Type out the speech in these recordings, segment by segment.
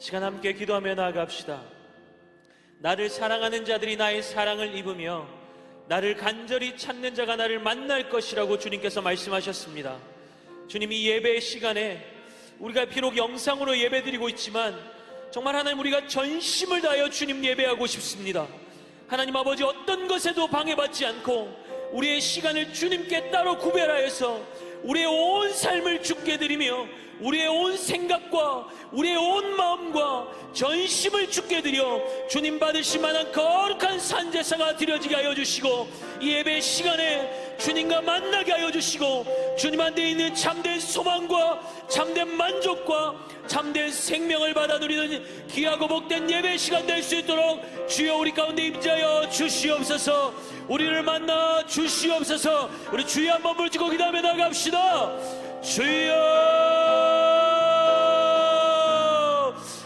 시간 함께 기도하며 나아갑시다. 나를 사랑하는 자들이 나의 사랑을 입으며 나를 간절히 찾는 자가 나를 만날 것이라고 주님께서 말씀하셨습니다. 주님, 이 예배의 시간에 우리가 비록 영상으로 예배드리고 있지만 정말 하나님, 우리가 전심을 다하여 주님 예배하고 싶습니다. 하나님 아버지, 어떤 것에도 방해받지 않고 우리의 시간을 주님께 따로 구별하여서 우리의 온 삶을 주께 드리며 우리의 온 생각과 우리의 온 마음과 전심을 주께 드려 주님 받으실 만한 거룩한 산제사가 드려지게 하여 주시고, 이 예배 시간에 주님과 만나게 하여 주시고, 주님 안에 있는 참된 소망과 참된 만족과 참된 생명을 받아 누리는 귀하고 복된 예배 시간 될 수 있도록 주여 우리 가운데 임재하여 주시옵소서. 우리를 만나 주시옵소서. 우리 주여 한번 부르짖고 기도하며 나갑시다. 주여,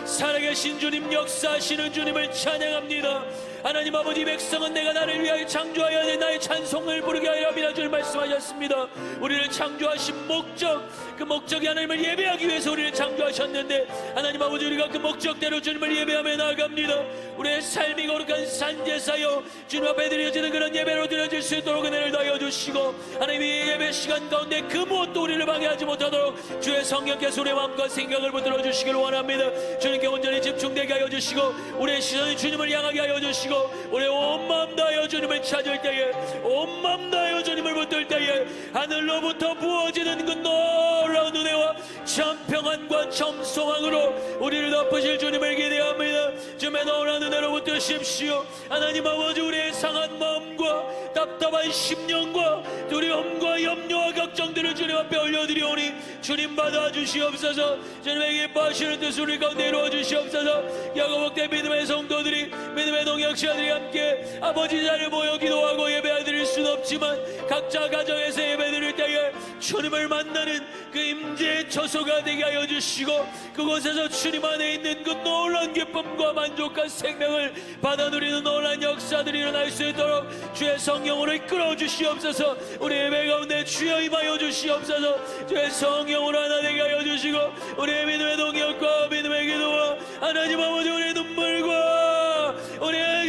살아계신 주님, 역사하시는 주님을 찬양합니다. 하나님 아버지, 백성은 내가 나를 위하여 창조하여 내 나의 찬송을 부르게 하여 함이라 주님 말씀하셨습니다. 우리를 창조하신 목적, 그 목적이 하나님을 예배하기 위해서 우리를 창조하셨는데, 하나님 아버지, 우리가 그 목적대로 주님을 예배하며 나아갑니다. 우리의 삶이 거룩한 산제사여 주님 앞에 드려지는 그런 예배로 드려질 수 있도록 은혜를 더하여 주시고, 하나님 이 예배 시간 가운데 그 무엇도 우리를 방해하지 못하도록 주의 성령께서 우리의 마음과 생각을 붙들어 주시기를 원합니다. 주님께 온전히 집중되게 하여 주시고, 우리의 시선이 주님을 향하게 하여 주시고, 우리의 온 마음 다하여 주님을 찾을 때에, 온 마음 다하여 주님을 붙들 때에 하늘로부터 부어지는 그 놀라운 은혜와 참 평안과 참 소망으로 우리를 덮으실 주님을 기대합니다. 주님의 놀라운 은혜로 붙드십시오. 하나님 아버지, 우리의 상한 마음과 답답한 심령과 두려움과 염려와 걱정들을 주님 앞에 올려드리오니 주님 받아주시옵소서. 주님의 기뻐하시는 뜻 우리 가운데 이루어주시옵소서. 야고복된 믿음의 성도들이, 믿음의 동역자들이 함께 아버지 자리에 모여 기도하고 예배드릴 수는 없지만 각자 가정에서 예배드릴 때에 주님을 만나는 그 임재의 처소가 되게 하여 주시고, 그곳에서 주님 안에 있는 그 놀라운 기쁨과 만족한 생명을 받아 누리는 놀라운 역사들이 일어날 수 있도록 주의 성령으로 이끌어 주시옵소서. 우리 예배 가운데 주여 임하여 주시옵소서. 주의 성령으로 하나 되게 하여 주시고, 우리의 믿음의 동역과 믿음의 기도와 하나님 아버지 우리의 눈물과 우리의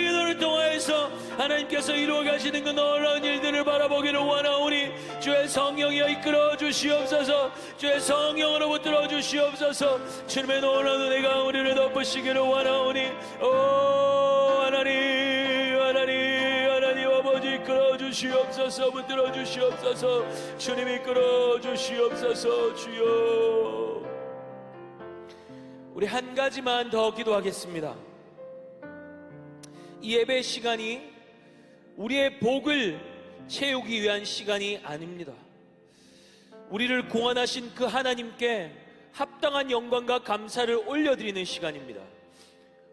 기도를 통하여서 하나님께서 이루어 가시는 그 놀라운 일들을 바라보기를 원하오니 주의 성령이여 이끌어 주시옵소서. 주의 성령으로 붙들어 주시옵소서. 주님의 놀라운 은혜가 우리를 덮으시기를 원하오니, 오 하나님, 하나님 아버지 이끌어 주시옵소서. 붙들어 주시옵소서. 주님 이끌어 주시옵소서. 주여, 우리 한 가지만 더 기도하겠습니다. 이 예배 시간이 우리의 복을 채우기 위한 시간이 아닙니다. 우리를 구원하신 그 하나님께 합당한 영광과 감사를 올려드리는 시간입니다.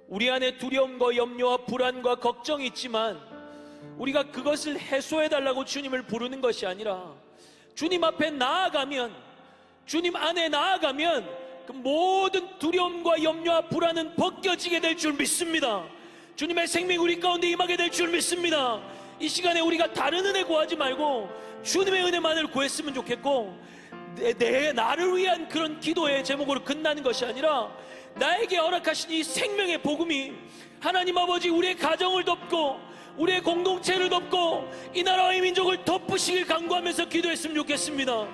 우리 안에 두려움과 염려와 불안과 걱정이 있지만 우리가 그것을 해소해달라고 주님을 부르는 것이 아니라 주님 앞에 나아가면, 주님 안에 나아가면 그 모든 두려움과 염려와 불안은 벗겨지게 될 줄 믿습니다. 주님의 생명이 우리 가운데 임하게 될 줄 믿습니다. 이 시간에 우리가 다른 은혜 구하지 말고 주님의 은혜만을 구했으면 좋겠고, 나를 위한 그런 기도의 제목으로 끝나는 것이 아니라 나에게 허락하신 이 생명의 복음이 하나님 아버지 우리의 가정을 덮고 우리의 공동체를 덮고 이 나라와 이 민족을 덮으시길 간구하면서 기도했으면 좋겠습니다.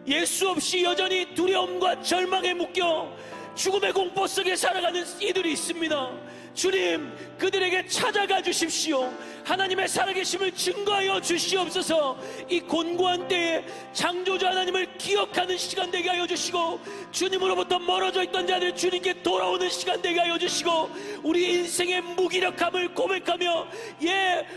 예수 없이 여전히 두려움과 절망에 묶여 죽음의 공포 속에 살아가는 이들이 있습니다. 주님, 그들에게 찾아가 주십시오. 하나님의 살아계심을 증거하여 주시옵소서. 이 곤고한 때에 창조주 하나님을 기억하는 시간 되게 하여 주시고, 주님으로부터 멀어져 있던 자들이 주님께 돌아오는 시간 되게 하여 주시고, 우리 인생의 무기력함을 고백하며,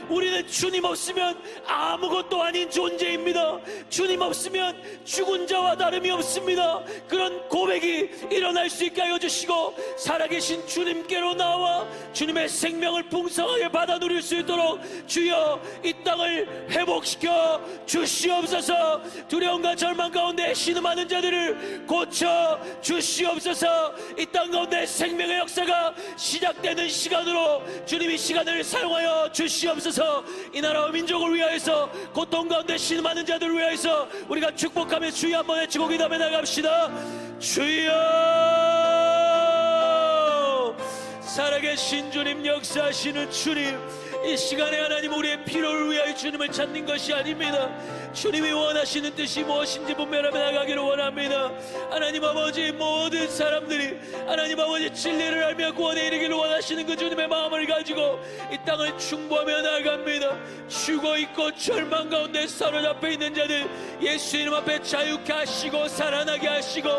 우리는 주님 없으면 아무것도 아닌 존재입니다. 주님 없으면 죽은 자와 다름이 없습니다. 그런 고백이 일어날 수 있게 하여 주시고, 살아계신 주님께로 나와 주님의 생명을 풍성하게 받아 누릴 수 있도록 주여 이 땅을 회복시켜 주시옵소서. 두려움과 절망 가운데 신음하는 자들을 고쳐 주시옵소서. 이 땅 가운데 생명의 역사가 시작되는 시간으로 주님이 시간을 사용하여 주시옵소서. 이 나라와 민족을 위하여서, 고통 가운데 신음하는 자들을 위하여서 우리가 축복하며 주여 한번 외치고 기도하며 나갑시다. 주여, 살아계신 주님, 역사하시는 주님, 이 시간에 하나님 우리의 필요를 위하여 주님을 찾는 것이 아닙니다. 주님이 원하시는 뜻이 무엇인지 분별하며 나가기를 원합니다. 하나님 아버지, 모든 사람들이 하나님 아버지 진리를 알며 구원에 이르기를 원하시는 그 주님의 마음을 가지고 이 땅을 충보하며 나아갑니다. 죽어있고 절망 가운데 사로잡혀 있는 자들 예수 이름 앞에 자유케 하시고 살아나게 하시고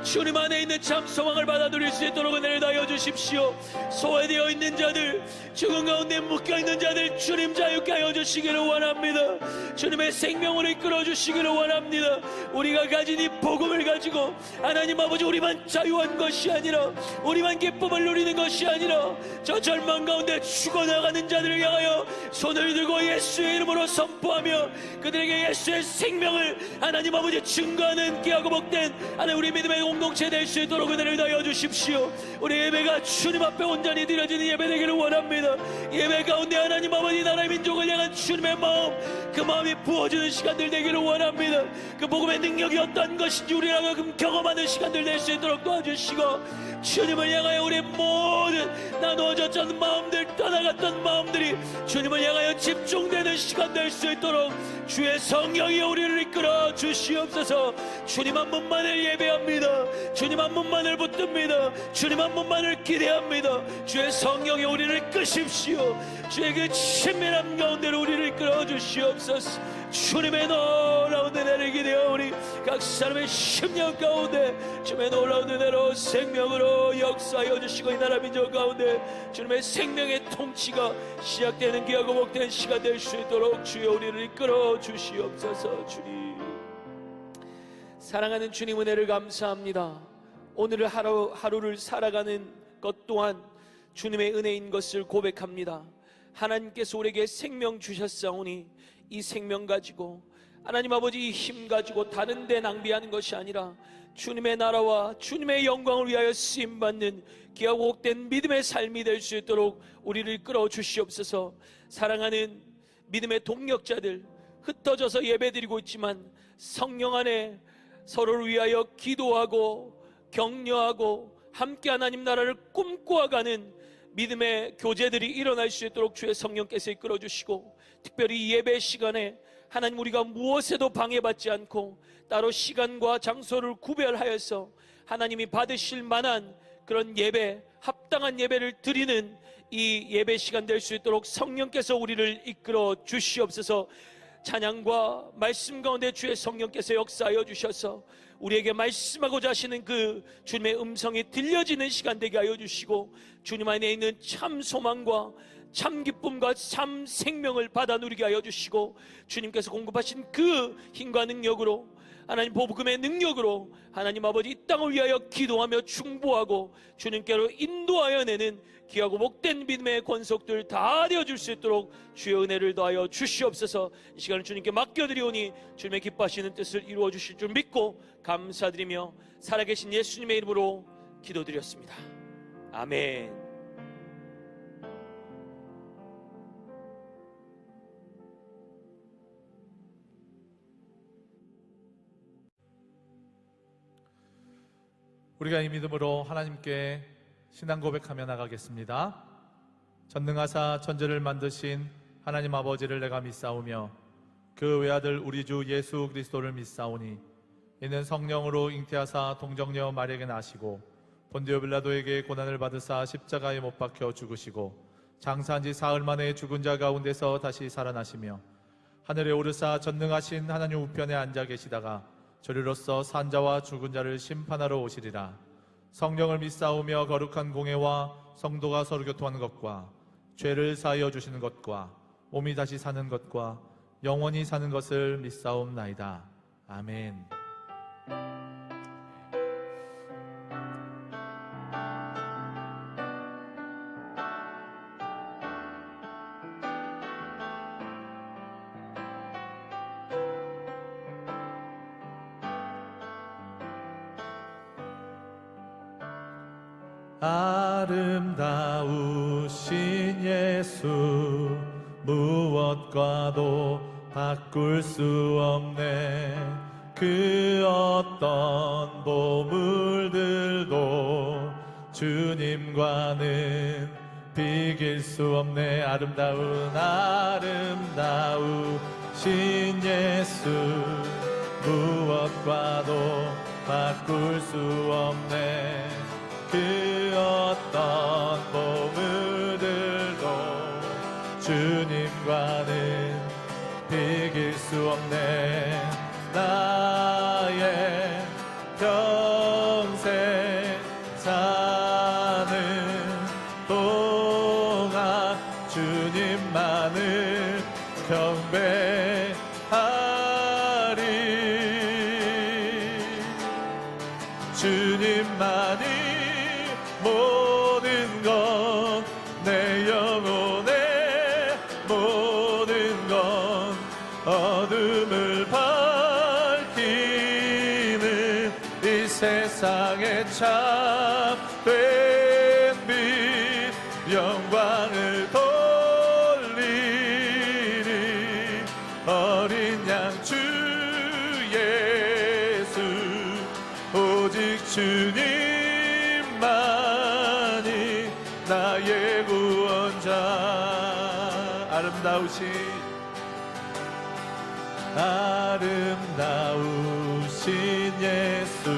주님 안에 있는 참 소망을 받아 누릴 수 있도록 은혜를 다하여 주십시오. 소외되어 있는 자들, 죽은 가운데 묶여있는 자들 주님 자유케 하여 주시기를 원합니다. 주님의 생명으로 이끌어 주시기를 원합니다. 우리가 가진 이 복음을 가지고 하나님 아버지, 우리만 자유한 것이 아니라, 우리만 기쁨을 누리는 것이 아니라, 저 절망 가운데 죽어나가는 자들을 향하여 손을 들고 예수의 이름으로 선포하며 그들에게 예수의 생명을 하나님 아버지 증거하는 귀하고 복된 하나님 우리 믿음의 공동체 될 수 있도록 은혜를 다하여 주십시오. 우리 예배가 주님 앞에 온전히 드려지는 예배 되기를 원합니다. 예배 가운데 하나님 아버지, 나라의 민족을 향한 주님의 마음, 그 마음이 부어주는 시간들 되기를 원합니다. 그 복음의 능력이 어떤 것인지 우리가 경험하는 시간들 될 수 있도록 도와주시고, 주님을 향하여 우리 모든 나누어졌던 마음들, 떠나갔던 마음들이 주님을 향하여 집중되는 시간 될 수 있도록 주의 성령이 우리를 이끌어 주시옵소서. 주님 한 분만을 예배합니다. 주님 한 분만을 붙듭니다. 주님 한 분만을 기대합니다. 주의 성령이 우리를 이끄십시오. 주의 그 친밀함 가운데로 우리를 이끌어 주시옵소서. 주님의 놀라운 은혜를 기대하오니 각 사람의 심령 가운데 주님의 놀라운 은혜로 생명으로 역사하여 주시고, 이 나라 민족 가운데 주님의 생명의 통치가 시작되는 귀하고 복된 시간 될 수 있도록 주여 우리를 이끌어 주시옵소서. 주님, 사랑하는 주님, 은혜를 감사합니다. 오늘 하루를 살아가는 것 또한 주님의 은혜인 것을 고백합니다. 하나님께서 우리에게 생명 주셨사오니 이 생명 가지고 하나님 아버지, 이 힘 가지고 다른 데 낭비하는 것이 아니라 주님의 나라와 주님의 영광을 위하여 쓰임받는 귀하고 복된 믿음의 삶이 될 수 있도록 우리를 이끌어 주시옵소서. 사랑하는 믿음의 동력자들, 흩어져서 예배드리고 있지만 성령 안에 서로를 위하여 기도하고 격려하고 함께 하나님 나라를 꿈꿔가는 믿음의 교제들이 일어날 수 있도록 주의 성령께서 이끌어 주시고, 특별히 예배 시간에 하나님 우리가 무엇에도 방해받지 않고 따로 시간과 장소를 구별하여서 하나님이 받으실 만한 그런 예배, 합당한 예배를 드리는 이 예배 시간 될 수 있도록 성령께서 우리를 이끌어 주시옵소서. 찬양과 말씀 가운데 주의 성령께서 역사하여 주셔서 우리에게 말씀하고자 하시는 그 주님의 음성이 들려지는 시간 되게 하여 주시고, 주님 안에 있는 참 소망과 참 기쁨과 참 생명을 받아 누리게 하여 주시고, 주님께서 공급하신 그 힘과 능력으로, 하나님 복음의 능력으로 하나님 아버지 이 땅을 위하여 기도하며 중보하고 주님께로 인도하여 내는 귀하고 복된 믿음의 권속들 다 되어줄 수 있도록 주의 은혜를 더하여 주시옵소서. 이 시간을 주님께 맡겨드리오니 주님의 기뻐하시는 뜻을 이루어 주실 줄 믿고 감사드리며 살아계신 예수님의 이름으로 기도드렸습니다. 아멘. 우리가 이 믿음으로 하나님께 신앙 고백하며 나가겠습니다. 전능하사 천지를 만드신 하나님 아버지를 내가 믿사오며 그 외아들 우리 주 예수 그리스도를 믿사오니 이는 성령으로 잉태하사 동정녀 마리아에게 나시고 본디오 빌라도에게 고난을 받으사 십자가에 못 박혀 죽으시고 장사한 지 사흘 만에 죽은 자 가운데서 다시 살아나시며 하늘에 오르사 전능하신 하나님 우편에 앉아 계시다가 저리로서 산자와 죽은 자를 심판하러 오시리라. 성령을 믿사오며 거룩한 공예와 성도가 서로 교통하는 것과 죄를 사하여 주시는 것과 몸이 다시 사는 것과 영원히 사는 것을 믿사옵나이다. 아멘. 아름다우신 예수 무엇과도 바꿀 수 없네. 그 어떤 보물들도 주님과는 비길 수 없네. 아름다우신 예수, 무엇과도 바꿀 수 없네. 그 어떤 보물들도 주님과는 비길 수 없네. 나의 평생 사는 동안 주님만을 경배하리. 주님만이 모든 것, 내 영혼의 모든 것, 어둠을 밝히는 이 세상에 참된 빛, 영광을 돌리리. 어린 양 주 예수, 오직 주님만이 나의 구원자. 아름다우신 예수,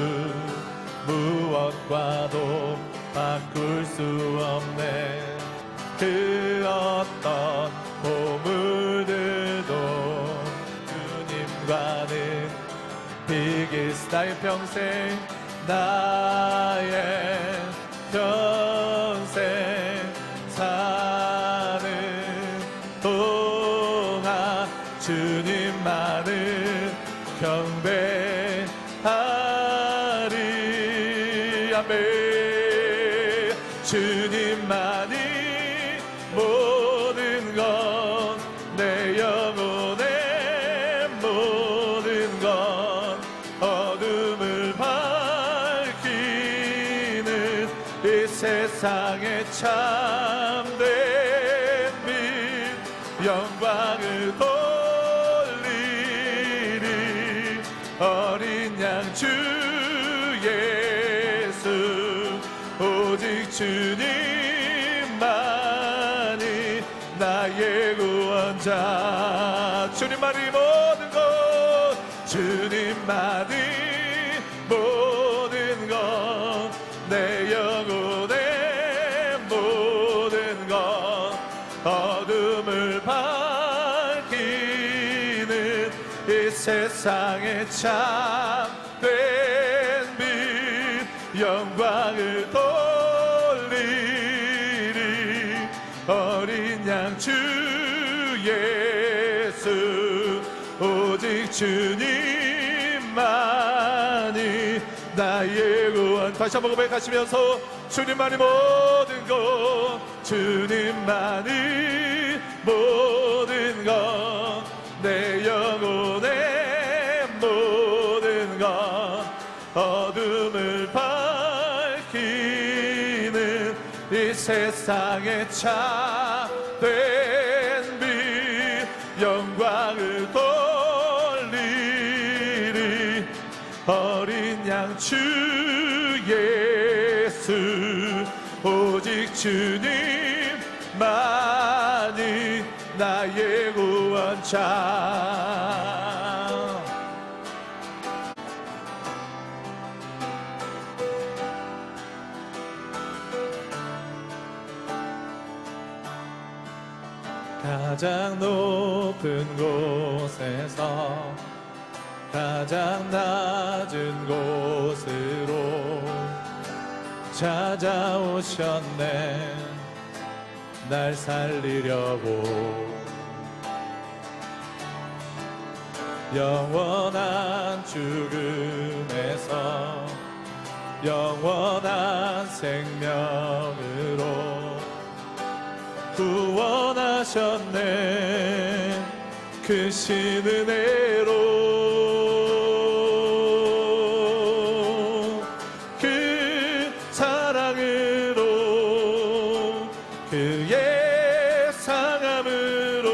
무엇과도 바꿀 수 없네. 그 어떤 보물들도 주님과는 비길 수. 나의 평생 사는 동안 주님만을 경배하리. 아멘. 주님만이 모든 것, 내 영혼의 모든 것, 어둠을 밝히는 이 세상에 참된 빛, 영광을 돌리리. 어린 양 주 예수, 오직 주님만이 나의 구원자. 주님만이 모든 것, 주님만이 모든 것, 내 영혼의 모든 것, 어둠을 밝히는 이 세상에 참된 빛, 영광을 돌리리. 어린 양 주 예수, 오직 주님만이 나의 구원. 다시 한번 고백하시면서 주님만이 모든 것, 주님만이 모든 것, 내 영혼의 모든 것, 어둠을 밝히는 이 세상에 참된 빛, 영광을 돌리리. 어린 양 주 예수, 오직 주님만이 나의 구원자. 가장 높은 곳에서 가장 낮은 곳으로 찾아오셨네. 날 살리려고 영원한 죽음에서 영원한 생명으로 구원하셨네. 크신 은혜로, 그 사랑으로, 그의 상함으로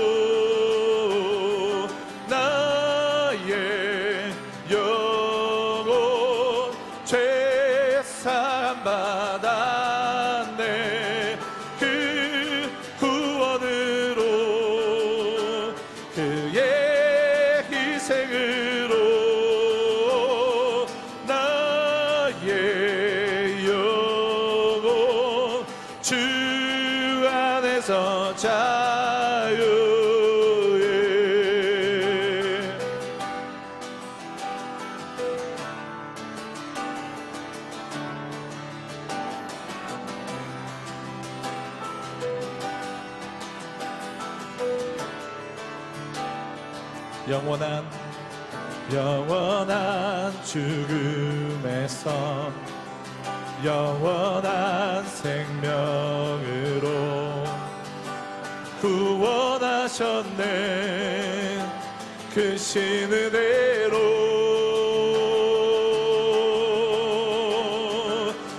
나의 영혼 죄 사함 받아 주 안에서 자유해. 영원한 죽음에서 영원한 생명으로 구원하셨네. 크신 은혜로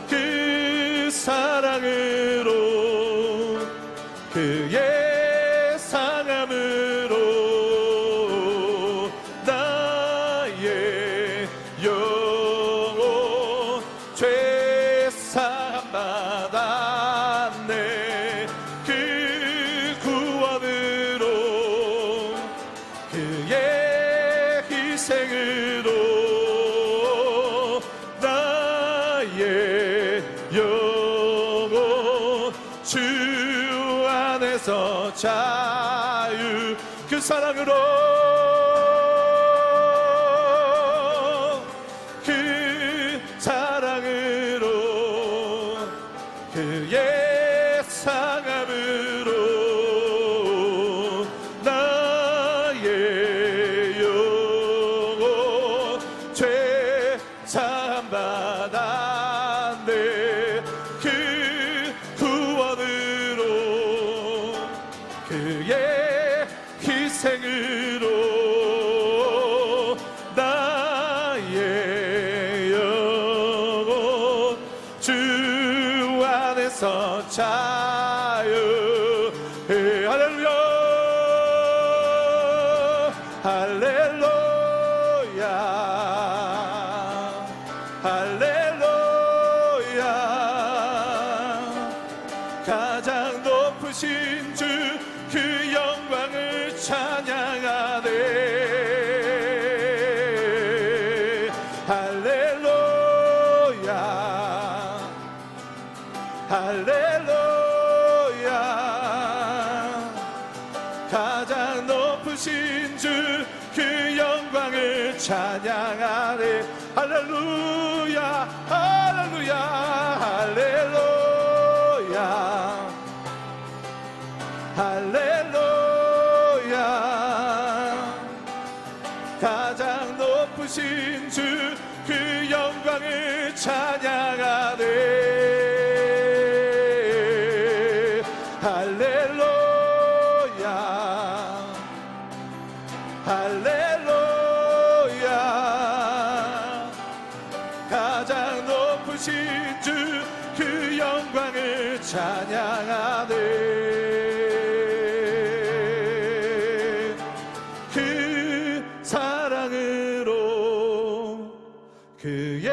그 사랑으로 그의 상함으로 나의 영혼 죄사함 받았네. 그 구원으로 그의 희생으로 나의 영혼 주 안에서 자유. 그 사랑으로 그 사랑으로 그의 상함으로 나의 영혼 죄 사함 받았네. 그 구원으로 그의 희생으로 나의 영혼 주 안에서 자유해. 할렐루야 할렐루야 할렐루야. 가장 높으신 주 그 영광을 찬양하네. 할렐루야 할렐루야. 가장 높으신 주 그 영광을 찬양하네. 할렐루야 할렐루야 할렐루야 할렐루야. 가장 높으신 주 그 영광을 찬양하네. 할렐루야 할렐루야. 가장 높으신 주 그 영광을 찬양하네. 그 사랑으로 그의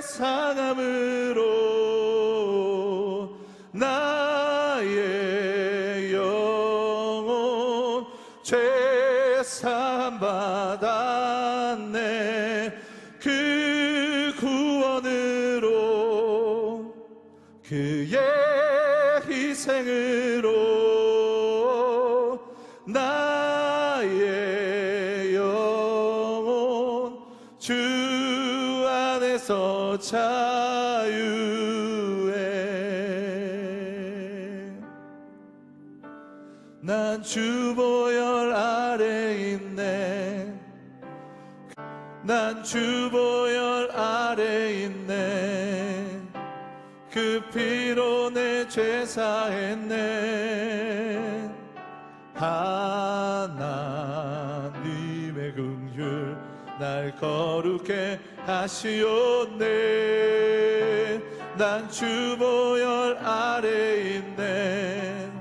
상함으로 나의 영혼 죄사함 받았네. 그 구원으로 그의 희생으로 나의 영혼 주 안에서 자유해. 난 주보혈 아래 있네. 난 주보혈 아래 있네. 그 피로 내 죄 사했네. 하나님의 긍휼 날 거룩해 하시었네. 난 주보혈 아래 있네.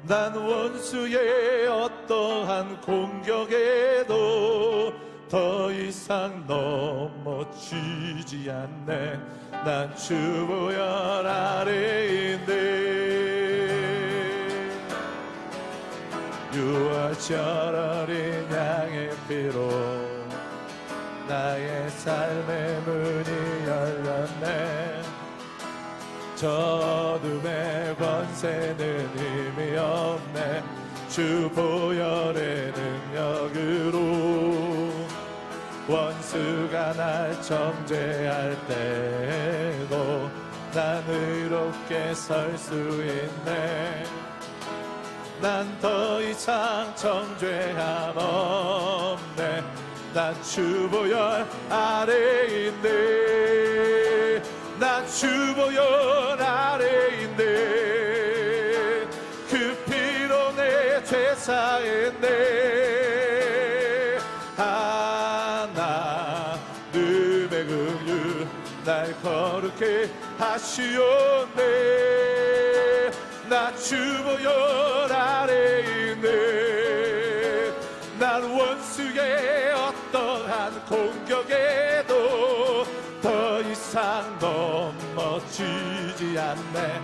난 원수의 어떠한 공격에도 더 이상 넘어지지 않네. 난 주보혈 아래 있네. 유월절 어린 양의 피로 나의 삶의 문이 열렸네. 저 어둠의 권세는 힘이 없네. 주 보혈의 능력으로 원수가 날 정죄할 때도 난 의롭게 설 수 있네. 난 더 이상 정죄함 없네. 난 주 보혈 아래 있네. 난 주 보혈 아래 있네. 그 피로 내 죄 사했네. 하나님의 긍휼 날 거룩해 하시었네. 나 주 보혈 아래 있네. 난 원수의 어떠한 공격에도 더 이상 넘어지지 않네.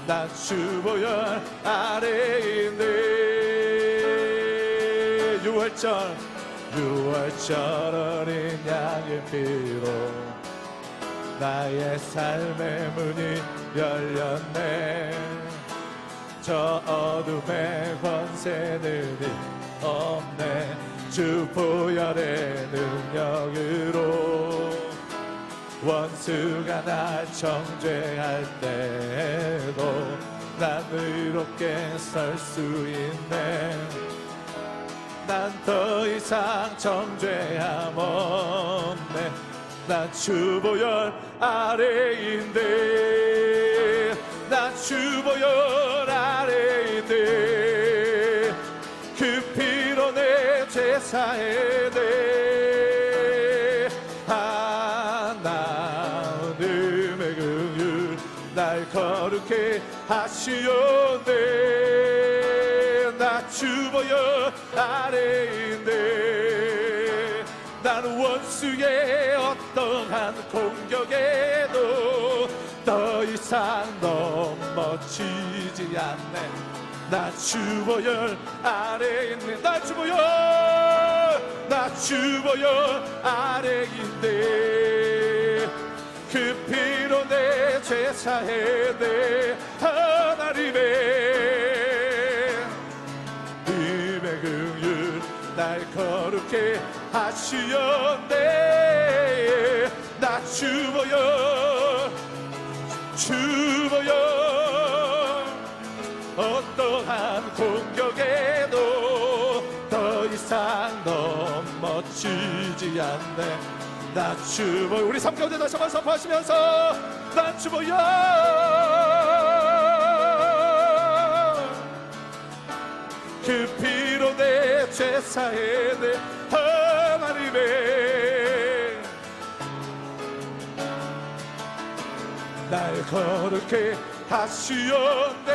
난 주 보혈 아래 있네. 6월절 어린 양의 피로 나의 삶의 문이 열렸네. 저 어둠의 권세는 없네. 주 보혈의 능력으로 원수가 날 정죄할 때도 난 의롭게 설 수 있네. 난 더 이상 정죄함 없네. 난 주 보혈 아래 있네. 난 주 보혈 아래 있네. 그 피로 내 죄 사했네. 하나님의 긍휼 날 거룩해 하시었네. 나 주 보혈 아래 있네. 난 원수의 어떠한 공격에도 더 이상 넘어지지 않네. 나 주 보혈 아래 있네. 나 주 보혈 아래 있네. 그 피로 내 죄 사했네. 하나님의 긍휼 날 거룩해 하시었네. 나 주 보혈 어떠한 공격에도 더 이상 넘어지지 않네. 나 주 보혈 우리 삶 가운데 다시 한번 선포하시면서 난 주 보혈 그 피로 내 죄 사했네. 하나님의 날 거룩해 하시었네.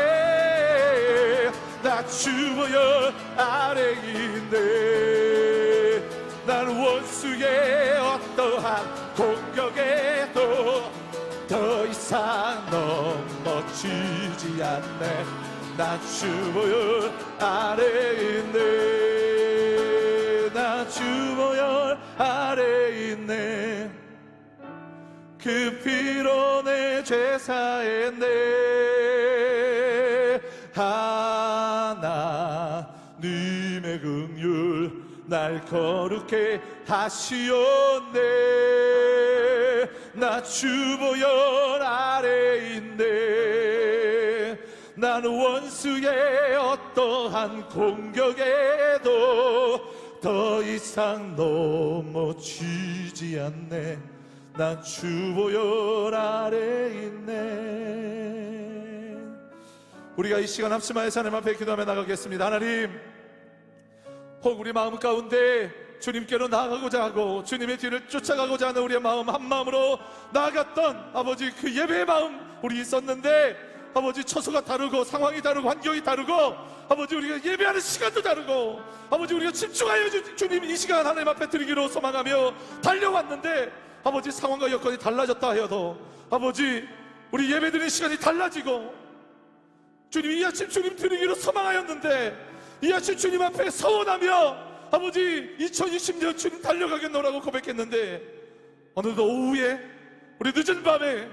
나 주 보혈 아래 있네. 난 원수의 어떠한 공격에도 더 이상 넘어지지 않네. 나 주 보혈 아래 있네. 나 주 보혈 아래 있네. 그 피로 내 죄 사했네. 하나님의 긍휼 날 거룩해 하시었네. 나 주 보혈 아래 있네. 난 원수의 어떠한 공격에도 더 이상 넘어지지 않네. 난 주 보혈 아래 있네. 우리가 이 시간 합심하여서 하나님 앞에 기도하며 나가겠습니다. 하나님, 혹 우리 마음 가운데 주님께로 나아가고자 하고 주님의 뒤를 쫓아가고자 하는 우리의 마음 한 마음으로 나아갔던 아버지 그 예배의 마음 우리 있었는데 아버지 처소가 다르고 상황이 다르고 환경이 다르고 아버지 우리가 예배하는 시간도 다르고 아버지 우리가 집중하여 주님 이 시간 하나님 앞에 드리기로 소망하며 달려왔는데 아버지 상황과 여건이 달라졌다 하여도 아버지 우리 예배드리는 시간이 달라지고 주님 이 아침 주님 드리기로 소망하였는데 이 아침 주님 앞에 서원하며 아버지 2020년 주님 달려가겠노라고 고백했는데 어느덧 오후에 우리 늦은 밤에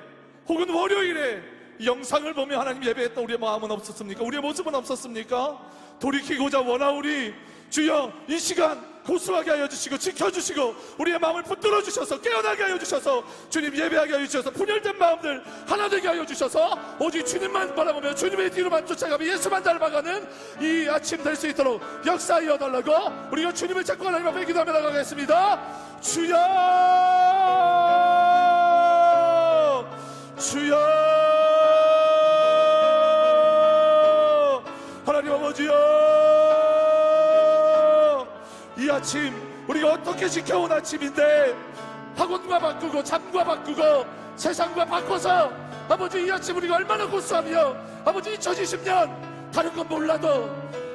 혹은 월요일에 영상을 보며 하나님 예배했던 우리의 마음은 없었습니까? 우리의 모습은 없었습니까? 돌이키고자 원하오니 주여 이 시간 고수하게 하여 주시고 지켜주시고 우리의 마음을 붙들어 주셔서 깨어나게 하여 주셔서 주님 예배하게 하여 주셔서 분열된 마음들 하나 되게 하여 주셔서 오직 주님만 바라보며 주님의 뒤로만 쫓아가며 예수만 닮아가는 이 아침 될 수 있도록 역사하여 달라고 우리가 주님을 찾고 하나님 앞에 기도하며 나가겠습니다. 주여 주여 하나님 아버지여, 이 아침 우리가 어떻게 지켜온 아침인데 학원과 바꾸고 잠과 바꾸고 세상과 바꿔서 아버지 이 아침 우리가 얼마나 고수하며 아버지 2020년 다른 건 몰라도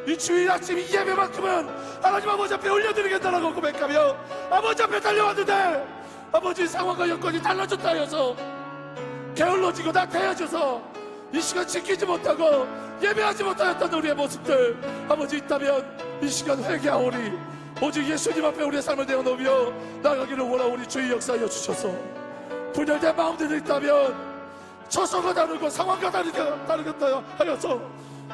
이 주일 아침 이 예배만큼은 하나님 아버지 앞에 올려드리겠다라고 고백하며 아버지 앞에 달려왔는데 아버지 상황과 여건이 달라졌다 하여서 게을러지고 나태해져서 이 시간 지키지 못하고 예배하지 못하였던 우리의 모습들 아버지 있다면 이 시간 회개하오리 오직 예수님 앞에 우리의 삶을 내어놓으며 나가기를 원하오니 주의 역사하여 주셔서 분열된 마음들이 있다면 처소가 다르고 상황과 다르겠다 하여서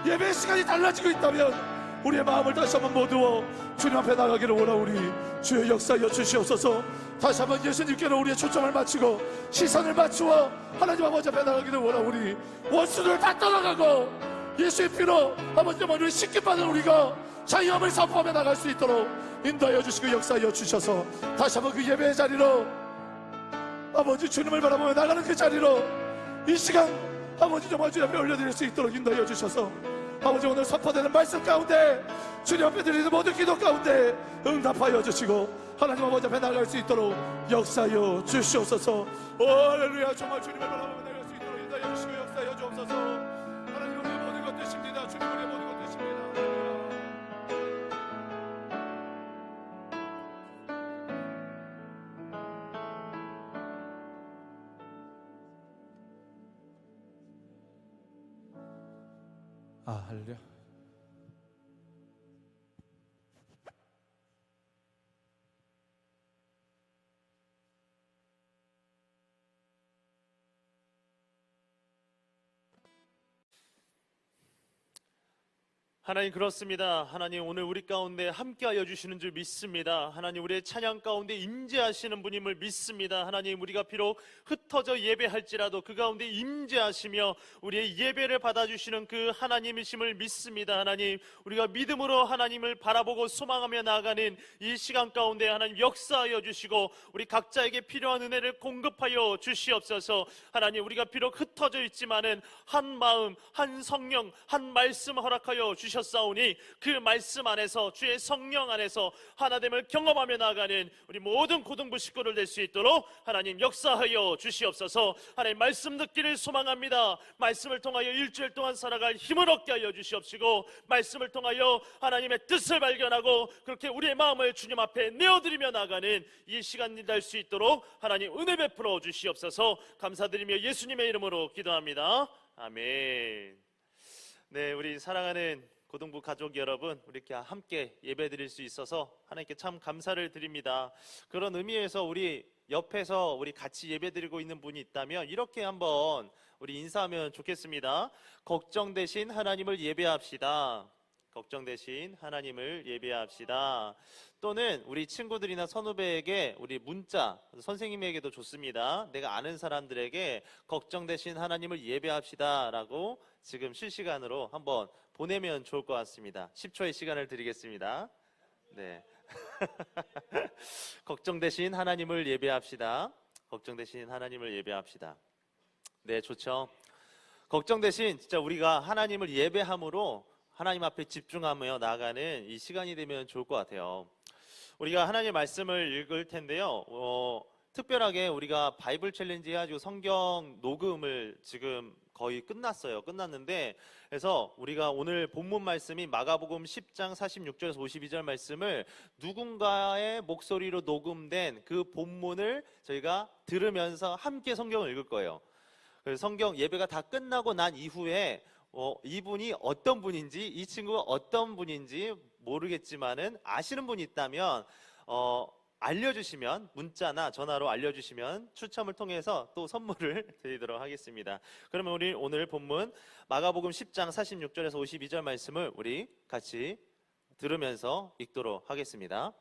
예배 시간이 달라지고 있다면 우리의 마음을 다시 한번 모두어 주님 앞에 나가기를 원하오니 주의 역사하여 주시옵소서. 다시 한번 예수님께로 우리의 초점을 맞추고 시선을 맞추어 하나님 아버지 앞에 나가기를 원하오니 원수를 다 떠나가고 예수의 피로 아버지 머리를 씻게 받은 우리가 자유함을 선포하며 나갈 수 있도록 인도하여 주시고 역사하여 주셔서 다시 한번 그 예배의 자리로 아버지 주님을 바라보며 나가는 그 자리로 이 시간 아버지 정말 주님 앞에 올려드릴 수 있도록 인도하여 주셔서 아버지 오늘 선포되는 말씀 가운데 주님 앞에 드리는 모든 기도 가운데 응답하여 주시고 하나님 아버지 앞에 나갈 수 있도록 역사하여 주시옵소서. 오 할렐루야. 정말 주님을 바라보며 나갈 수 있도록 인도하여 주시고 역사하여 주옵소서. 하나님 우리의 모든 것 되십니다. 주님 우리의 모든 것 되십니다. 할렐루야. 하나님 그렇습니다. 하나님 오늘 우리 가운데 함께하여 주시는 줄 믿습니다. 하나님 우리의 찬양 가운데 임재하시는 분임을 믿습니다. 하나님 우리가 비록 흩어져 예배할지라도 그 가운데 임재하시며 우리의 예배를 받아주시는 그 하나님이심을 믿습니다. 하나님 우리가 믿음으로 하나님을 바라보고 소망하며 나아가는 이 시간 가운데 하나님 역사하여 주시고 우리 각자에게 필요한 은혜를 공급하여 주시옵소서. 하나님 우리가 비록 흩어져 있지만은 한 마음 한 성령 한 말씀 허락하여 주셨사오니 그 말씀 안에서 주의 성령 안에서 하나됨을 경험하며 나아가는 우리 모든 고등부 식구를 될 수 있도록 하나님 역사하여 주시옵소서. 하나님 말씀 듣기를 소망합니다. 말씀을 통하여 일주일 동안 살아갈 힘을 얻게 하여 주시옵시고 말씀을 통하여 하나님의 뜻을 발견하고 그렇게 우리의 마음을 주님 앞에 내어드리며 나아가는 이 시간이 될 수 있도록 하나님 은혜 베풀어 주시옵소서. 감사드리며 예수님의 이름으로 기도합니다. 아멘. 네, 우리 사랑하는 고등부 가족 여러분, 우리 이렇게 함께 예배드릴 수 있어서 하나님께 참 감사를 드립니다. 그런 의미에서 우리 옆에서 우리 같이 예배드리고 있는 분이 있다면 이렇게 한번 우리 인사하면 좋겠습니다. 걱정 대신 하나님을 예배합시다. 걱정 대신 하나님을 예배합시다. 또는 우리 친구들이나 선후배에게 우리 문자, 선생님에게도 좋습니다. 내가 아는 사람들에게 걱정 대신 하나님을 예배합시다 라고 지금 실시간으로 한번 보내면 좋을 것 같습니다. 10초의 시간을 드리겠습니다. 네. 걱정 대신 하나님을 예배합시다. 걱정 대신 하나님을 예배합시다. 네, 좋죠. 걱정 대신 진짜 우리가 하나님을 예배함으로 하나님 앞에 집중하며 나아가는 이 시간이 되면 좋을 것 같아요. 우리가 하나님의 말씀을 읽을 텐데요. 특별하게 우리가 바이블 챌린지 해가지고 성경 녹음을 지금 거의 끝났는데 그래서 우리가 오늘 본문 말씀이 마가복음 10장 46절에서 52절 말씀을 누군가의 목소리로 녹음된 그 본문을 저희가 들으면서 함께 성경을 읽을 거예요. 그래서 성경 예배가 다 끝나고 난 이후에 이분이 어떤 분인지, 이 친구가 어떤 분인지 모르겠지만은 아시는 분이 있다면 알려주시면, 문자나 전화로 알려주시면 추첨을 통해서 또 선물을 드리도록 하겠습니다. 그러면 우리 오늘 본문 마가복음 10장 46절에서 52절 말씀을 우리 같이 들으면서 읽도록 하겠습니다.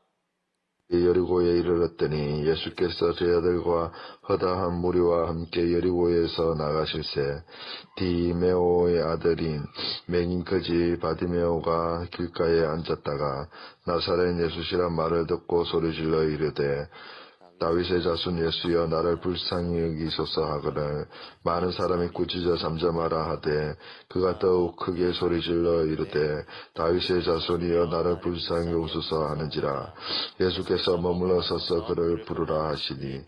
여리고에 이르렀더니 예수께서 제자들과 허다한 무리와 함께 여리고에서 나가실새 디메오의 아들인 맹인 거지 바디메오가 길가에 앉았다가 나사렛 예수시란 말을 듣고 소리질러 이르되 다윗의 자손 예수여 나를 불쌍히 여기소서 하거늘 많은 사람이 꾸짖어 잠잠하라 하되 그가 더욱 크게 소리질러 이르되 다윗의 자손이여 나를 불쌍히 여기소서 하는지라. 예수께서 머물러 서서 그를 부르라 하시니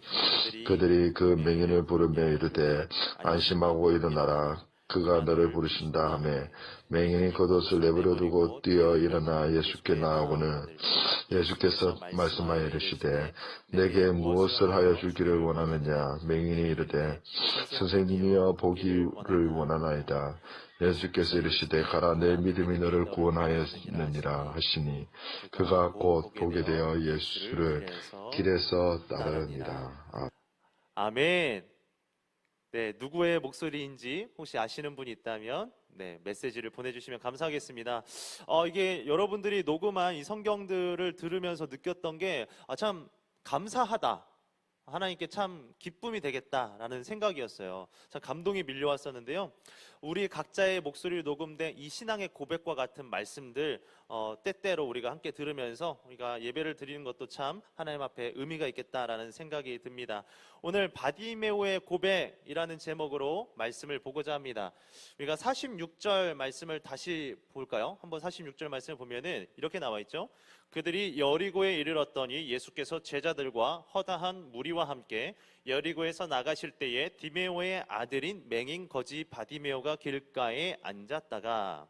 그들이 그 맹인을 부르며 이르되 안심하고 일어나라 그가 너를 부르신다 하매 맹인이 겉옷을 내버려 두고 뛰어 일어나 예수께 나아오거늘 예수께서 말씀하여 이르시되 내게 무엇을 하여 주기를 원하느냐. 맹인이 이르되 선생님이여 보기를 원하나이다. 예수께서 이르시되 가라 내 믿음이 너를 구원하였느니라 하시니 그가 곧 보게 되어 예수를 길에서 따르니라. 아멘. 네, 누구의 목소리인지 혹시 아시는 분이 있다면 메시지를 보내주시면 감사하겠습니다. 이게 여러분들이 녹음한 이 성경들을 들으면서 느꼈던 게 참 감사하다. 하나님께 참 기쁨이 되겠다라는 생각이었어요. 참 감동이 밀려왔었는데요. 우리 각자의 목소리로 녹음된 이 신앙의 고백과 같은 말씀들 때때로 우리가 함께 들으면서 우리가 예배를 드리는 것도 참 하나님 앞에 의미가 있겠다라는 생각이 듭니다. 오늘 바디메오의 고백이라는 제목으로 말씀을 보고자 합니다. 우리가 46절 말씀을 다시 볼까요? 한번 46절 말씀을 보면은 이렇게 나와 있죠. 그들이 여리고에 이르렀더니 예수께서 제자들과 허다한 무리와 함께 여리고에서 나가실 때에 디메오의 아들인 맹인 거지 바디메오가 길가에 앉았다가,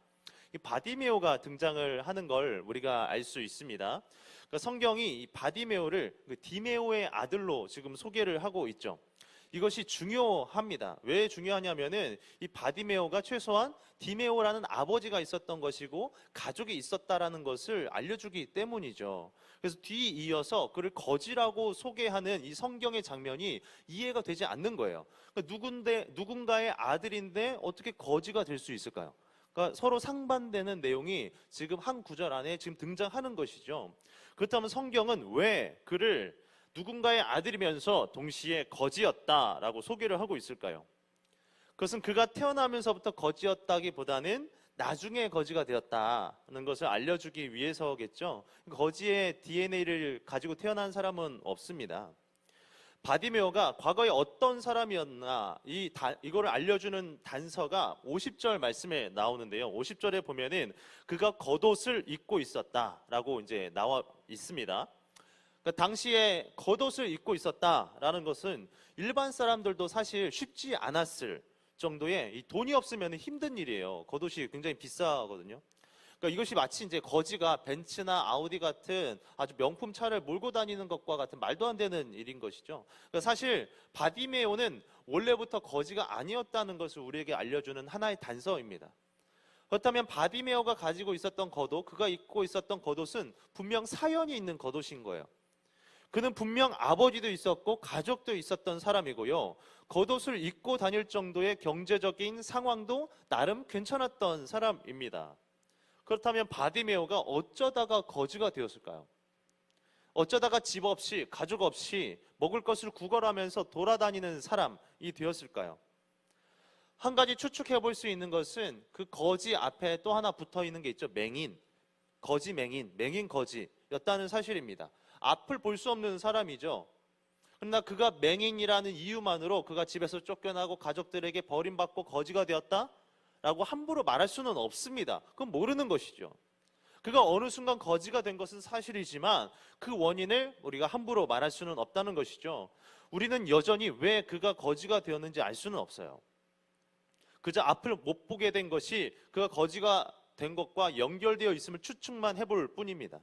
이 바디메오가 등장을 하는 걸 우리가 알 수 있습니다. 그러니까 성경이 이 바디메오를 그 디메오의 아들로 지금 소개를 하고 있죠. 이것이 중요합니다. 왜 중요하냐면은 이 바디메오가 최소한 디메오라는 아버지가 있었던 것이고 가족이 있었다라는 것을 알려주기 때문이죠. 그래서 뒤이어서 그를 거지라고 소개하는 이 성경의 장면이 이해가 되지 않는 거예요. 그러니까 누군가의 아들인데 어떻게 거지가 될 수 있을까요? 그러니까 서로 상반되는 내용이 지금 한 구절 안에 지금 등장하는 것이죠. 그렇다면 성경은 왜 그를 누군가의 아들이면서 동시에 거지였다라고 소개를 하고 있을까요? 그것은 그가 태어나면서부터 거지였다기보다는 나중에 거지가 되었다는 것을 알려주기 위해서겠죠. 거지의 DNA를 가지고 태어난 사람은 없습니다. 바디메오가 과거에 어떤 사람이었나 이거를 알려주는 단서가 50절 말씀에 나오는데요. 50절에 보면은 그가 겉옷을 입고 있었다라고 이제 나와 있습니다. 그러니까 당시에 겉옷을 입고 있었다라는 것은 일반 사람들도 사실 쉽지 않았을 정도의 이 돈이 없으면 힘든 일이에요. 겉옷이 굉장히 비싸거든요. 그러니까 이것이 마치 이제 거지가 벤츠나 아우디 같은 아주 명품 차를 몰고 다니는 것과 같은 말도 안 되는 일인 것이죠. 그러니까 사실 바디메오는 원래부터 거지가 아니었다는 것을 우리에게 알려주는 하나의 단서입니다. 그렇다면 바디메오가 가지고 있었던 겉옷, 그가 입고 있었던 겉옷은 분명 사연이 있는 겉옷인 거예요. 그는 분명 아버지도 있었고 가족도 있었던 사람이고요. 겉옷을 입고 다닐 정도의 경제적인 상황도 나름 괜찮았던 사람입니다. 그렇다면 바디메오가 어쩌다가 거지가 되었을까요? 어쩌다가 집 없이 가족 없이 먹을 것을 구걸하면서 돌아다니는 사람이 되었을까요? 한 가지 추측해 볼 수 있는 것은 그 거지 앞에 또 하나 붙어 있는 게 있죠. 맹인, 거지 맹인, 맹인 거지였다는 사실입니다. 앞을 볼 수 없는 사람이죠. 그러나 그가 맹인이라는 이유만으로 그가 집에서 쫓겨나고 가족들에게 버림받고 거지가 되었다라고 함부로 말할 수는 없습니다. 그건 모르는 것이죠. 그가 어느 순간 거지가 된 것은 사실이지만 그 원인을 우리가 함부로 말할 수는 없다는 것이죠. 우리는 여전히 왜 그가 거지가 되었는지 알 수는 없어요. 그저 앞을 못 보게 된 것이 그가 거지가 된 것과 연결되어 있음을 추측만 해볼 뿐입니다.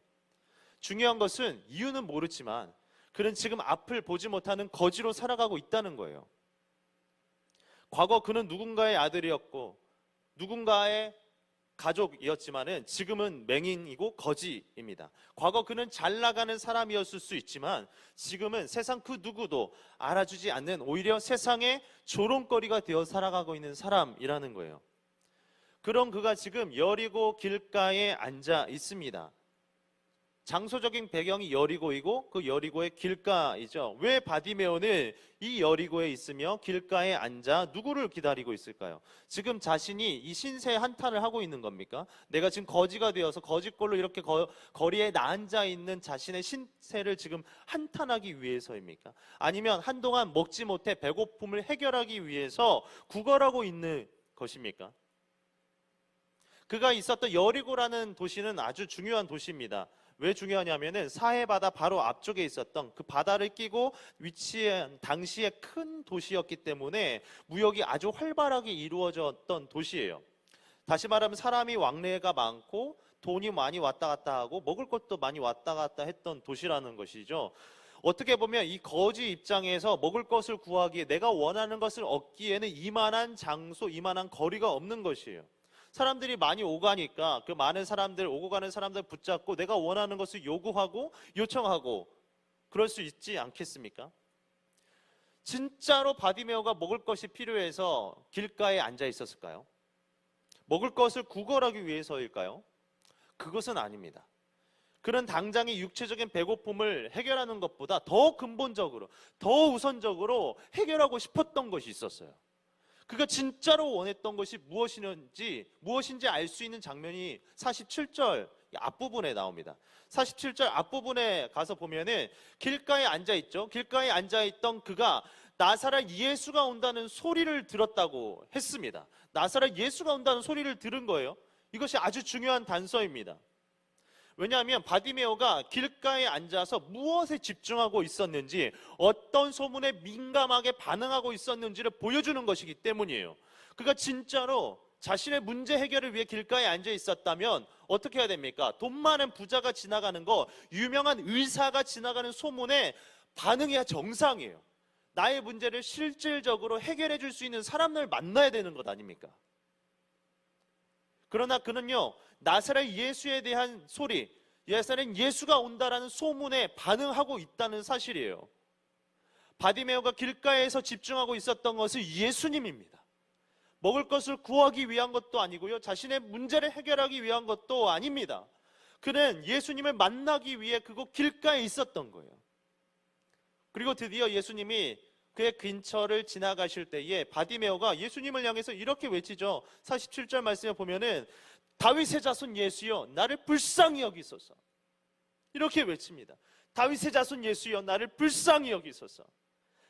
중요한 것은 이유는 모르지만 그는 지금 앞을 보지 못하는 거지로 살아가고 있다는 거예요. 과거 그는 누군가의 아들이었고 누군가의 가족이었지만은 지금은 맹인이고 거지입니다. 과거 그는 잘 나가는 사람이었을 수 있지만 지금은 세상 그 누구도 알아주지 않는 오히려 세상의 조롱거리가 되어 살아가고 있는 사람이라는 거예요. 그런 그가 지금 여리고 길가에 앉아 있습니다. 장소적인 배경이 여리고이고 그 여리고의 길가이죠. 왜 바디메오는 이 여리고에 있으며 길가에 앉아 누구를 기다리고 있을까요? 지금 자신이 이 신세 한탄을 하고 있는 겁니까? 내가 지금 거지가 되어서 거지꼴로 이렇게 거리에 앉아 있는 자신의 신세를 지금 한탄하기 위해서입니까? 아니면 한동안 먹지 못해 배고픔을 해결하기 위해서 구걸하고 있는 것입니까? 그가 있었던 여리고라는 도시는 아주 중요한 도시입니다. 왜 중요하냐면은 사해 바다 바로 앞쪽에 있었던 그 바다를 끼고 위치한 당시에 큰 도시였기 때문에 무역이 아주 활발하게 이루어졌던 도시예요. 다시 말하면 사람이 왕래가 많고 돈이 많이 왔다 갔다 하고 먹을 것도 많이 왔다 갔다 했던 도시라는 것이죠. 어떻게 보면 이 거지 입장에서 먹을 것을 구하기에 내가 원하는 것을 얻기에는 이만한 장소, 이만한 거리가 없는 것이에요. 사람들이 많이 오가니까 그 많은 사람들, 오고 가는 사람들 붙잡고 내가 원하는 것을 요구하고 요청하고 그럴 수 있지 않겠습니까? 진짜로 바디메오가 먹을 것이 필요해서 길가에 앉아 있었을까요? 먹을 것을 구걸하기 위해서일까요? 그것은 아닙니다. 그는 당장의 육체적인 배고픔을 해결하는 것보다 더 근본적으로, 더 우선적으로 해결하고 싶었던 것이 있었어요. 그가 진짜로 원했던 것이 무엇인지 알 수 있는 장면이 47절 앞부분에 나옵니다. 47절 앞부분에 가서 보면은 길가에 앉아 있죠. 길가에 앉아 있던 그가 나사렛 예수가 온다는 소리를 들었다고 했습니다. 나사렛 예수가 온다는 소리를 들은 거예요. 이것이 아주 중요한 단서입니다. 왜냐하면 바디메오가 길가에 앉아서 무엇에 집중하고 있었는지, 어떤 소문에 민감하게 반응하고 있었는지를 보여주는 것이기 때문이에요. 그가 진짜로 자신의 문제 해결을 위해 길가에 앉아 있었다면 어떻게 해야 됩니까? 돈 많은 부자가 지나가는 거, 유명한 의사가 지나가는 소문에 반응해야 정상이에요. 나의 문제를 실질적으로 해결해 줄 수 있는 사람을 만나야 되는 것 아닙니까? 그러나 그는요, 나사렛 예수에 대한 소리, 나사렛 예수가 온다라는 소문에 반응하고 있다는 사실이에요. 바디메오가 길가에서 집중하고 있었던 것은 예수님입니다. 먹을 것을 구하기 위한 것도 아니고요, 자신의 문제를 해결하기 위한 것도 아닙니다. 그는 예수님을 만나기 위해 그곳 길가에 있었던 거예요. 그리고 드디어 예수님이 그의 근처를 지나가실 때에 바디메오가 예수님을 향해서 이렇게 외치죠. 47절 말씀에 보면은 다윗의 자손 예수여 나를 불쌍히 여기소서, 이렇게 외칩니다. 다윗의 자손 예수여 나를 불쌍히 여기소서.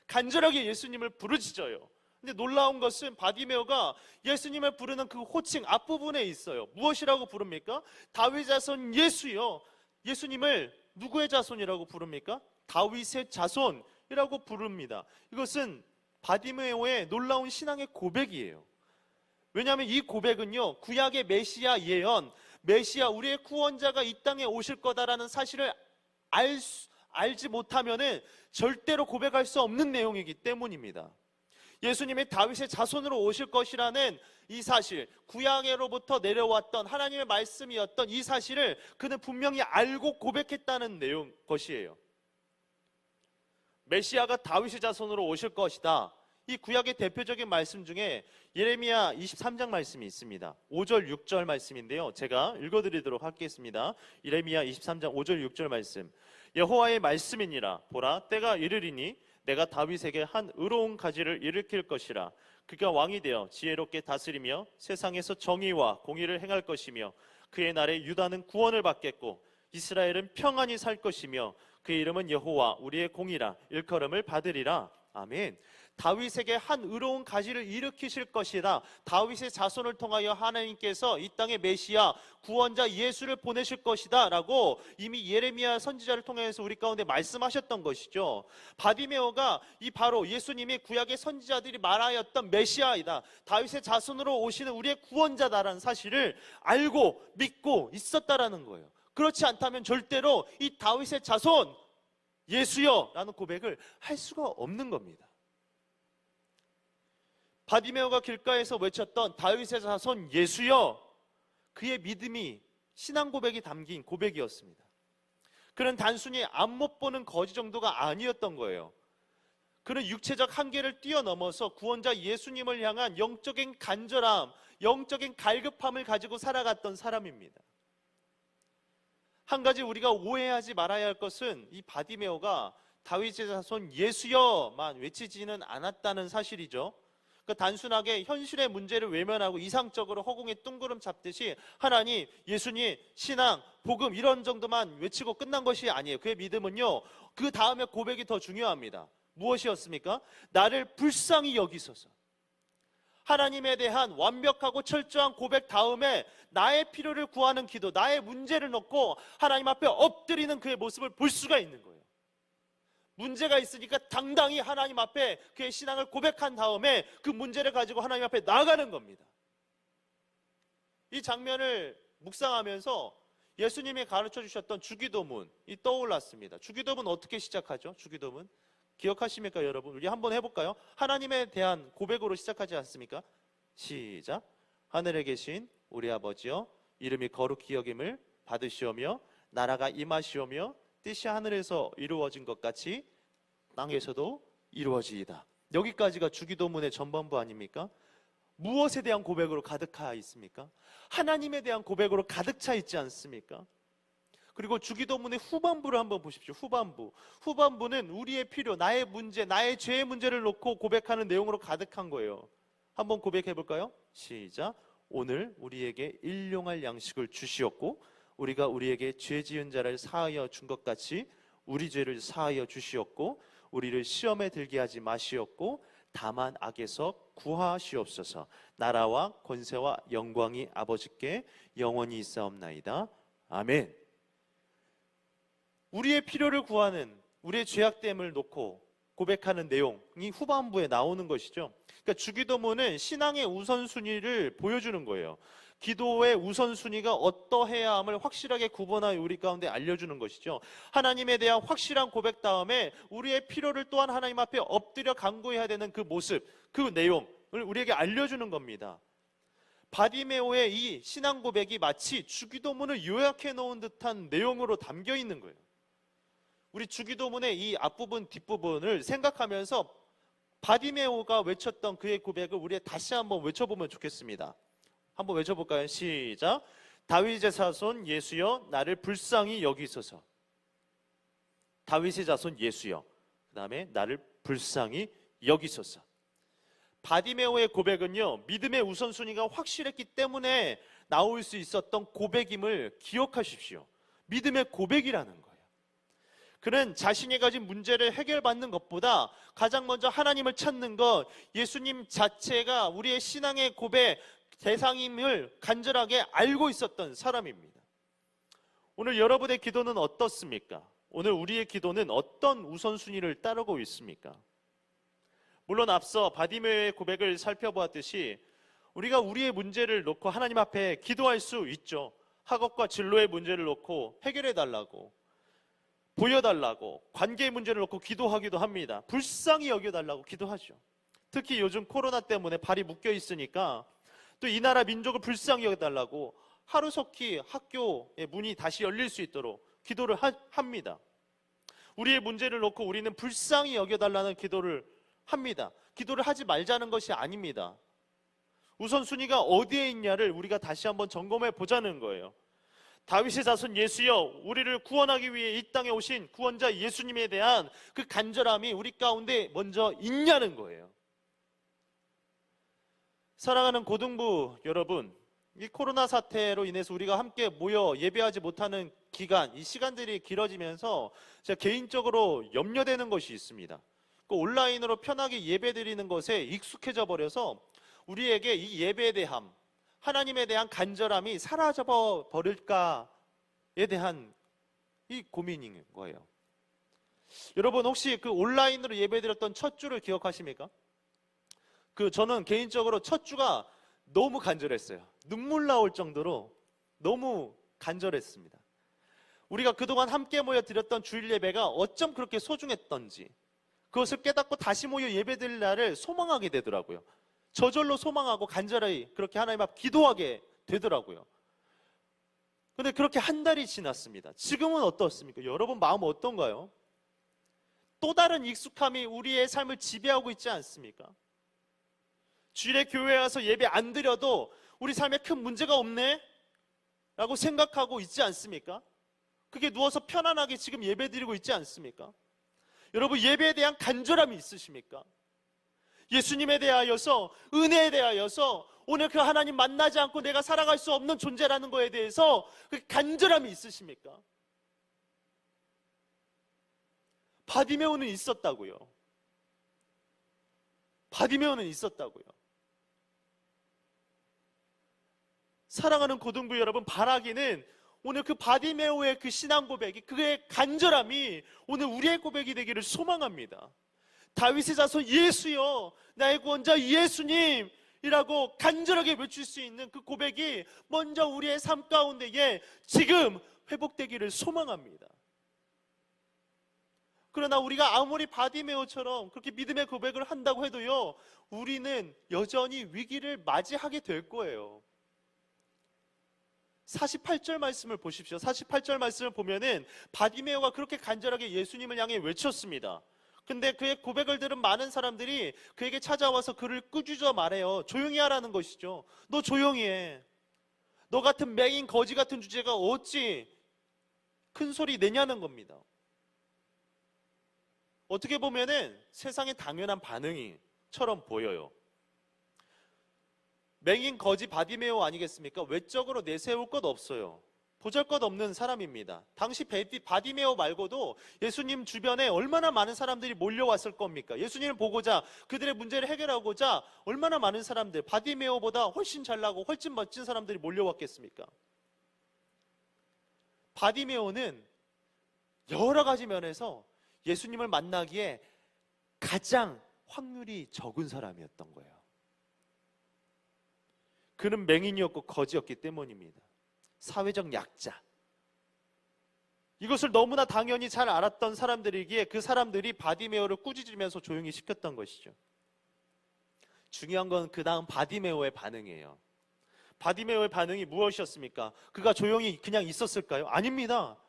간절하게 예수님을 부르짖어요. 근데 놀라운 것은 바디메오가 예수님을 부르는 그 호칭 앞부분에 있어요. 무엇이라고 부릅니까? 다윗의 자손 예수여. 예수님을 누구의 자손이라고 부릅니까? 다윗의 자손이라고 부릅니다. 이것은 바디메오의 놀라운 신앙의 고백이에요. 왜냐하면 이 고백은요, 구약의 메시아 예언, 메시아 우리의 구원자가 이 땅에 오실 거다라는 사실을 알지 못하면은 절대로 고백할 수 없는 내용이기 때문입니다. 예수님이 다윗의 자손으로 오실 것이라는 이 사실, 구약으로부터 내려왔던 하나님의 말씀이었던 이 사실을 그는 분명히 알고 고백했다는 내용 것이에요. 메시아가 다윗의 자손으로 오실 것이다. 이 구약의 대표적인 말씀 중에 예레미야 23장 말씀이 있습니다. 5절 6절 말씀인데요, 제가 읽어드리도록 하겠습니다. 예레미야 23장 5절 6절 말씀. 여호와의 말씀이니라. 보라, 때가 이르리니 내가 다윗에게 한 의로운 가지를 일으킬 것이라. 그가 왕이 되어 지혜롭게 다스리며 세상에서 정의와 공의를 행할 것이며 그의 날에 유다는 구원을 받겠고 이스라엘은 평안히 살 것이며 그의 이름은 여호와 우리의 공이라 일컬음을 받으리라. 아멘. 다윗에게 한 의로운 가지를 일으키실 것이다. 다윗의 자손을 통하여 하나님께서 이 땅에 메시아 구원자 예수를 보내실 것이다 라고 이미 예레미야 선지자를 통해서 우리 가운데 말씀하셨던 것이죠. 바디메오가 이 바로 예수님이 구약의 선지자들이 말하였던 메시아이다, 다윗의 자손으로 오시는 우리의 구원자다라는 사실을 알고 믿고 있었다라는 거예요. 그렇지 않다면 절대로 이 다윗의 자손 예수여 라는 고백을 할 수가 없는 겁니다. 바디메오가 길가에서 외쳤던 다윗의 자손 예수여, 그의 믿음이, 신앙 고백이 담긴 고백이었습니다. 그는 단순히 앞못 보는 거지 정도가 아니었던 거예요. 그는 육체적 한계를 뛰어넘어서 구원자 예수님을 향한 영적인 간절함, 영적인 갈급함을 가지고 살아갔던 사람입니다. 한 가지 우리가 오해하지 말아야 할 것은 이 바디메오가 다윗의 자손 예수여만 외치지는 않았다는 사실이죠. 그러니까 단순하게 현실의 문제를 외면하고 이상적으로 허공에 뚱구름 잡듯이 하나님, 예수님, 신앙, 복음 이런 정도만 외치고 끝난 것이 아니에요. 그의 믿음은요, 그 다음에 고백이 더 중요합니다. 무엇이었습니까? 나를 불쌍히 여기소서. 하나님에 대한 완벽하고 철저한 고백 다음에 나의 필요를 구하는 기도, 나의 문제를 놓고 하나님 앞에 엎드리는 그의 모습을 볼 수가 있는 거예요. 문제가 있으니까 당당히 하나님 앞에 그의 신앙을 고백한 다음에 그 문제를 가지고 하나님 앞에 나아가는 겁니다. 이 장면을 묵상하면서 예수님이 가르쳐 주셨던 주기도문이 떠올랐습니다. 주기도문 어떻게 시작하죠? 주기도문 기억하십니까, 여러분? 우리 한번 해볼까요? 하나님에 대한 고백으로 시작하지 않습니까? 시작. 하늘에 계신 우리 아버지여, 이름이 거룩히 여김을 받으시오며 나라가 임하시오며 뜻이 하늘에서 이루어진 것 같이 땅에서도 이루어지이다. 여기까지가 주기도문의 전반부 아닙니까? 무엇에 대한 고백으로 가득하 있습니까? 하나님에 대한 고백으로 가득 차 있지 않습니까? 그리고 주기도문의 후반부를 한번 보십시오. 후반부는 우리의 필요, 나의 문제, 나의 죄의 문제를 놓고 고백하는 내용으로 가득한 거예요. 한번 고백해 볼까요? 시작. 오늘 우리에게 일용할 양식을 주시었고 우리가 우리에게 죄 지은 자를 사하여 준 것 같이 우리 죄를 사하여 주시었고 우리를 시험에 들게 하지 마시었고 다만 악에서 구하시옵소서. 나라와 권세와 영광이 아버지께 영원히 있사옵나이다. 아멘. 우리의 필요를 구하는, 우리의 죄악됨을 놓고 고백하는 내용이 후반부에 나오는 것이죠. 그러니까 주기도문은 신앙의 우선순위를 보여주는 거예요. 기도의 우선순위가 어떠해야 함을 확실하게 구분하여 우리 가운데 알려주는 것이죠. 하나님에 대한 확실한 고백 다음에 우리의 필요를 또한 하나님 앞에 엎드려 간구해야 되는 그 모습, 그 내용을 우리에게 알려주는 겁니다. 바디메오의 이 신앙 고백이 마치 주기도문을 요약해 놓은 듯한 내용으로 담겨 있는 거예요. 우리 주기도문의 이 앞부분 뒷부분을 생각하면서 바디메오가 외쳤던 그의 고백을 우리 다시 한번 외쳐보면 좋겠습니다. 한번 외쳐볼까요? 시작. 다윗의 자손 예수여 나를 불쌍히 여기소서. 다윗의 자손 예수여, 그 다음에 나를 불쌍히 여기소서. 바디메오의 고백은요, 믿음의 우선순위가 확실했기 때문에 나올 수 있었던 고백임을 기억하십시오. 믿음의 고백이라는 거예요. 그는 자신이 가진 문제를 해결받는 것보다 가장 먼저 하나님을 찾는 것, 예수님 자체가 우리의 신앙의 고백 대상임을 간절하게 알고 있었던 사람입니다. 오늘 여러분의 기도는 어떻습니까? 오늘 우리의 기도는 어떤 우선순위를 따르고 있습니까? 물론 앞서 바디메오의 고백을 살펴보았듯이 우리가 우리의 문제를 놓고 하나님 앞에 기도할 수 있죠. 학업과 진로의 문제를 놓고 해결해 달라고, 보여달라고, 관계의 문제를 놓고 기도하기도 합니다. 불쌍히 여겨달라고 기도하죠. 특히 요즘 코로나 때문에 발이 묶여 있으니까 또 이 나라 민족을 불쌍히 여겨달라고 하루속히 학교의 문이 다시 열릴 수 있도록 기도를 합니다. 우리의 문제를 놓고 우리는 불쌍히 여겨달라는 기도를 합니다. 기도를 하지 말자는 것이 아닙니다. 우선순위가 어디에 있냐를 우리가 다시 한번 점검해 보자는 거예요. 다윗의 자손 예수여, 우리를 구원하기 위해 이 땅에 오신 구원자 예수님에 대한 그 간절함이 우리 가운데 먼저 있냐는 거예요. 사랑하는 고등부 여러분, 이 코로나 사태로 인해서 우리가 함께 모여 예배하지 못하는 기간, 이 시간들이 길어지면서 제가 개인적으로 염려되는 것이 있습니다. 그 온라인으로 편하게 예배드리는 것에 익숙해져 버려서 우리에게 이 예배에 대한, 하나님에 대한 간절함이 사라져 버릴까에 대한 이 고민인 거예요. 여러분 혹시 그 온라인으로 예배드렸던 첫 주를 기억하십니까? 저는 개인적으로 첫 주가 너무 간절했어요. 눈물 나올 정도로 너무 간절했습니다. 우리가 그동안 함께 모여 드렸던 주일 예배가 어쩜 그렇게 소중했던지 그것을 깨닫고 다시 모여 예배드릴 날을 소망하게 되더라고요. 저절로 소망하고 간절히 그렇게 하나님 앞 기도하게 되더라고요. 근데 그렇게 한 달이 지났습니다. 지금은 어떻습니까? 여러분 마음 어떤가요? 또 다른 익숙함이 우리의 삶을 지배하고 있지 않습니까? 주일에 교회에 와서 예배 안 드려도 우리 삶에 큰 문제가 없네? 라고 생각하고 있지 않습니까? 그게 누워서 편안하게 지금 예배 드리고 있지 않습니까? 여러분 예배에 대한 간절함이 있으십니까? 예수님에 대하여서, 은혜에 대하여서 오늘 그 하나님 만나지 않고 내가 살아갈 수 없는 존재라는 거에 대해서 그 간절함이 있으십니까? 바디메오는 있었다고요. 바디메오는 있었다고요. 사랑하는 고등부 여러분, 바라기는 오늘 그 바디메오의 그 신앙 고백이, 그의 간절함이 오늘 우리의 고백이 되기를 소망합니다. 다윗의 자손 예수여, 나의 구원자 예수님 이라고 간절하게 외칠 수 있는 그 고백이 먼저 우리의 삶 가운데에 지금 회복되기를 소망합니다. 그러나 우리가 아무리 바디메오처럼 그렇게 믿음의 고백을 한다고 해도요, 우리는 여전히 위기를 맞이하게 될 거예요. 48절 말씀을 보십시오. 48절 말씀을 보면은 바디메오가 그렇게 간절하게 예수님을 향해 외쳤습니다. 근데 그의 고백을 들은 많은 사람들이 그에게 찾아와서 그를 꾸짖어 말해요. 조용히 하라는 것이죠. 너 조용히 해. 너 같은 맹인 거지 같은 주제가 어찌 큰 소리 내냐는 겁니다. 어떻게 보면은 세상의 당연한 반응이처럼 보여요. 맹인 거지 바디메오 아니겠습니까? 외적으로 내세울 것 없어요. 보잘것없는 사람입니다. 당시 바디메오 말고도 예수님 주변에 얼마나 많은 사람들이 몰려왔을 겁니까? 예수님을 보고자, 그들의 문제를 해결하고자 얼마나 많은 사람들, 바디메오보다 훨씬 잘나고 훨씬 멋진 사람들이 몰려왔겠습니까? 바디메오는 여러 가지 면에서 예수님을 만나기에 가장 확률이 적은 사람이었던 거예요. 그는 맹인이었고 거지였기 때문입니다. 사회적 약자. 이것을 너무나 당연히 잘 알았던 사람들이기에 그 사람들이 바디메오를 꾸짖으면서 조용히 시켰던 것이죠. 중요한 건 그 다음 바디메오의 반응이에요. 바디메오의 반응이 무엇이었습니까? 그가 조용히 그냥 있었을까요? 아닙니다.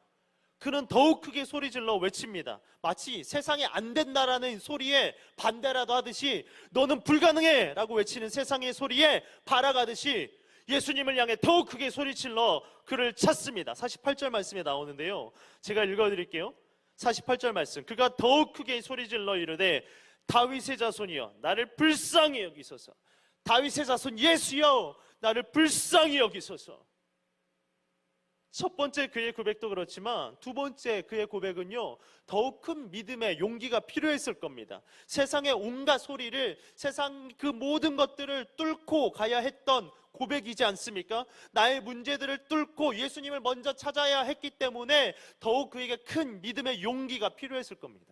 그는 더욱 크게 소리질러 외칩니다. 마치 세상에 안 된다라는 소리에 반대라도 하듯이 너는 불가능해! 라고 외치는 세상의 소리에 발아가듯이 예수님을 향해 더욱 크게 소리질러 그를 찾습니다. 48절 말씀에 나오는데요, 제가 읽어드릴게요. 48절 말씀, 그가 더욱 크게 소리질러 이르되 다윗의 자손이여 나를 불쌍히 여기소서. 다윗의 자손 예수여 나를 불쌍히 여기소서. 첫 번째 그의 고백도 그렇지만 두 번째 그의 고백은요, 더욱 큰 믿음의 용기가 필요했을 겁니다. 세상의 온갖 소리를, 세상 그 모든 것들을 뚫고 가야 했던 고백이지 않습니까? 나의 문제들을 뚫고 예수님을 먼저 찾아야 했기 때문에 더욱 그에게 큰 믿음의 용기가 필요했을 겁니다.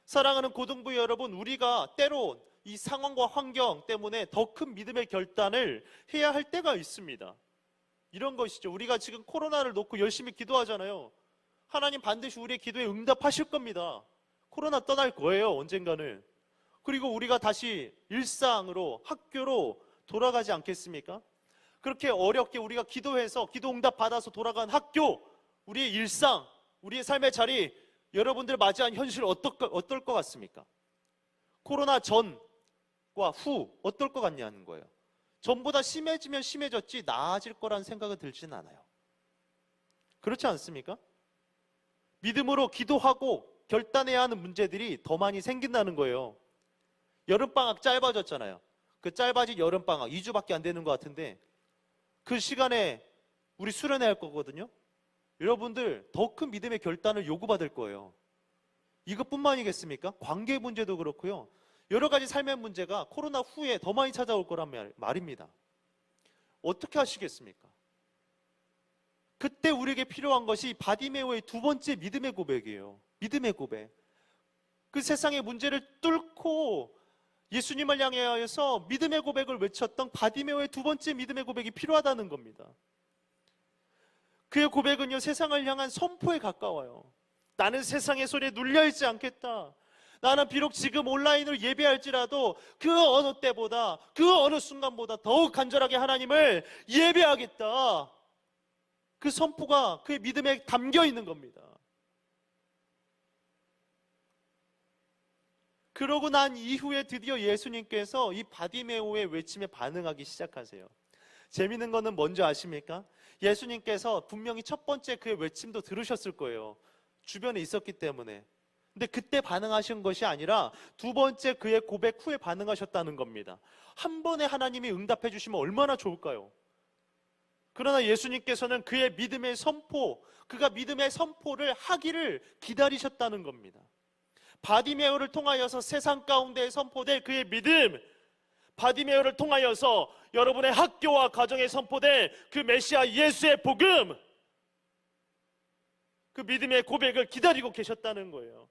사랑하는 고등부 여러분, 우리가 때로 이 상황과 환경 때문에 더 큰 믿음의 결단을 해야 할 때가 있습니다. 이런 것이죠. 우리가 지금 코로나를 놓고 열심히 기도하잖아요. 하나님 반드시 우리의 기도에 응답하실 겁니다. 코로나 떠날 거예요, 언젠가는. 그리고 우리가 다시 일상으로, 학교로 돌아가지 않겠습니까? 그렇게 어렵게 우리가 기도해서 기도 응답 받아서 돌아간 학교, 우리의 일상, 우리의 삶의 자리, 여러분들 맞이한 현실 어떨 것 같습니까? 코로나 전과 후 어떨 것 같냐는 거예요. 전보다 심해지면 심해졌지 나아질 거라는 생각은 들지는 않아요. 그렇지 않습니까? 믿음으로 기도하고 결단해야 하는 문제들이 더 많이 생긴다는 거예요. 여름방학 짧아졌잖아요. 그 짧아진 여름방학 2주밖에 안 되는 것 같은데 그 시간에 우리 수련해야 할 거거든요. 여러분들 더 큰 믿음의 결단을 요구받을 거예요. 이것뿐만이겠습니까? 관계 문제도 그렇고요. 여러 가지 삶의 문제가 코로나 후에 더 많이 찾아올 거란 말입니다. 어떻게 하시겠습니까? 그때 우리에게 필요한 것이 바디메오의 두 번째 믿음의 고백이에요. 믿음의 고백. 그 세상의 문제를 뚫고 예수님을 향하여서 믿음의 고백을 외쳤던 바디메오의 두 번째 믿음의 고백이 필요하다는 겁니다. 그의 고백은요, 세상을 향한 선포에 가까워요. 나는 세상의 소리에 눌려있지 않겠다. 나는 비록 지금 온라인으로 예배할지라도 그 어느 때보다, 그 어느 순간보다 더욱 간절하게 하나님을 예배하겠다. 그 선포가 그의 믿음에 담겨 있는 겁니다. 그러고 난 이후에 드디어 예수님께서 이 바디메오의 외침에 반응하기 시작하세요. 재미있는 거는 뭔지 아십니까? 예수님께서 분명히 첫 번째 그의 외침도 들으셨을 거예요. 주변에 있었기 때문에. 근데 그때 반응하신 것이 아니라 두 번째 그의 고백 후에 반응하셨다는 겁니다. 한 번에 하나님이 응답해 주시면 얼마나 좋을까요? 그러나 예수님께서는 그의 믿음의 선포, 그가 믿음의 선포를 하기를 기다리셨다는 겁니다. 바디메오를 통하여서 세상 가운데 선포될 그의 믿음, 바디메오를 통하여서 여러분의 학교와 가정에 선포될 그 메시아 예수의 복음, 그 믿음의 고백을 기다리고 계셨다는 거예요.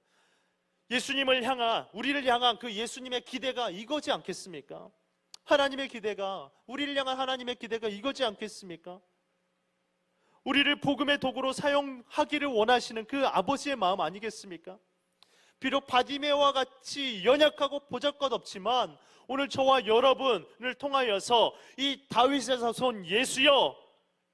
예수님을 향한, 우리를 향한 그 예수님의 기대가 이거지 않겠습니까? 하나님의 기대가, 우리를 향한 하나님의 기대가 이거지 않겠습니까? 우리를 복음의 도구로 사용하기를 원하시는 그 아버지의 마음 아니겠습니까? 비록 바디메오와 같이 연약하고 보잘것없지만 오늘 저와 여러분을 통하여서 이 다윗의 자손 예수여,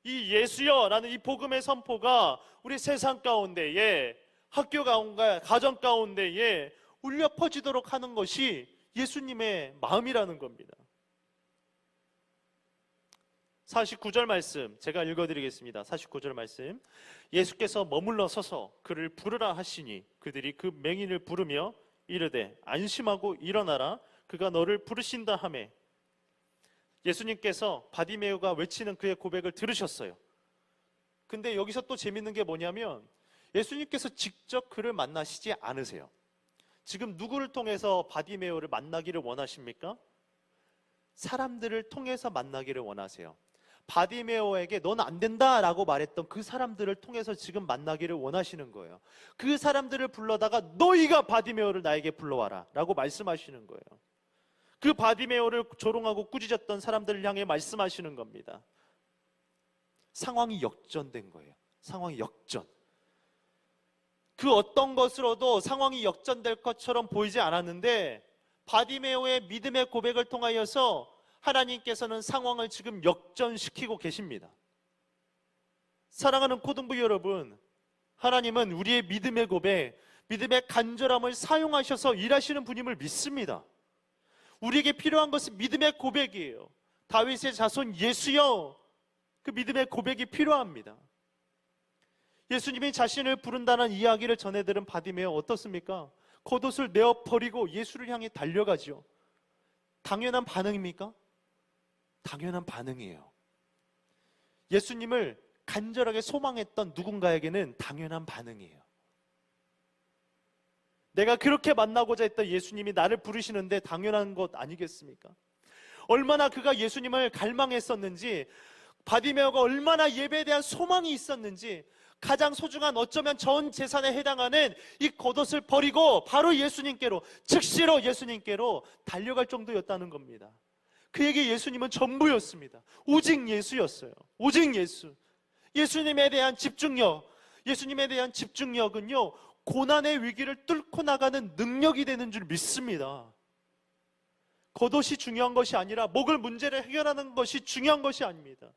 이 예수여라는 이 복음의 선포가 우리 세상 가운데에, 학교 가운데, 가정 가운데에 울려 퍼지도록 하는 것이 예수님의 마음이라는 겁니다. 49절 말씀 제가 읽어드리겠습니다. 49절 말씀, 예수께서 머물러 서서 그를 부르라 하시니 그들이 그 맹인을 부르며 이르되 안심하고 일어나라, 그가 너를 부르신다 하매. 예수님께서 바디메오가 외치는 그의 고백을 들으셨어요. 근데 여기서 또 재밌는 게 뭐냐면 예수님께서 직접 그를 만나시지 않으세요. 지금 누구를 통해서 바디메오를 만나기를 원하십니까? 사람들을 통해서 만나기를 원하세요. 바디메오에게 넌 안 된다라고 말했던 그 사람들을 통해서 지금 만나기를 원하시는 거예요. 그 사람들을 불러다가 너희가 바디메오를 나에게 불러와라 라고 말씀하시는 거예요. 그 바디메오를 조롱하고 꾸짖었던 사람들을 향해 말씀하시는 겁니다. 상황이 역전된 거예요. 상황이 역전. 그 어떤 것으로도 상황이 역전될 것처럼 보이지 않았는데 바디메오의 믿음의 고백을 통하여서 하나님께서는 상황을 지금 역전시키고 계십니다. 사랑하는 고등부 여러분, 하나님은 우리의 믿음의 고백, 믿음의 간절함을 사용하셔서 일하시는 분임을 믿습니다. 우리에게 필요한 것은 믿음의 고백이에요. 다윗의 자손 예수여, 그 믿음의 고백이 필요합니다. 예수님이 자신을 부른다는 이야기를 전해들은 바디메오 어떻습니까? 겉옷을 내어버리고 예수를 향해 달려가죠. 당연한 반응입니까? 당연한 반응이에요. 예수님을 간절하게 소망했던 누군가에게는 당연한 반응이에요. 내가 그렇게 만나고자 했던 예수님이 나를 부르시는데 당연한 것 아니겠습니까? 얼마나 그가 예수님을 갈망했었는지, 바디메오가 얼마나 예배에 대한 소망이 있었는지, 가장 소중한 어쩌면 전 재산에 해당하는 이 겉옷을 버리고 바로 예수님께로, 즉시로 예수님께로 달려갈 정도였다는 겁니다. 그에게 예수님은 전부였습니다. 오직 예수였어요. 오직 예수. 예수님에 대한 집중력, 예수님에 대한 집중력은요, 고난의 위기를 뚫고 나가는 능력이 되는 줄 믿습니다. 겉옷이 중요한 것이 아니라 목을 문제를 해결하는 것이 중요한 것이 아닙니다.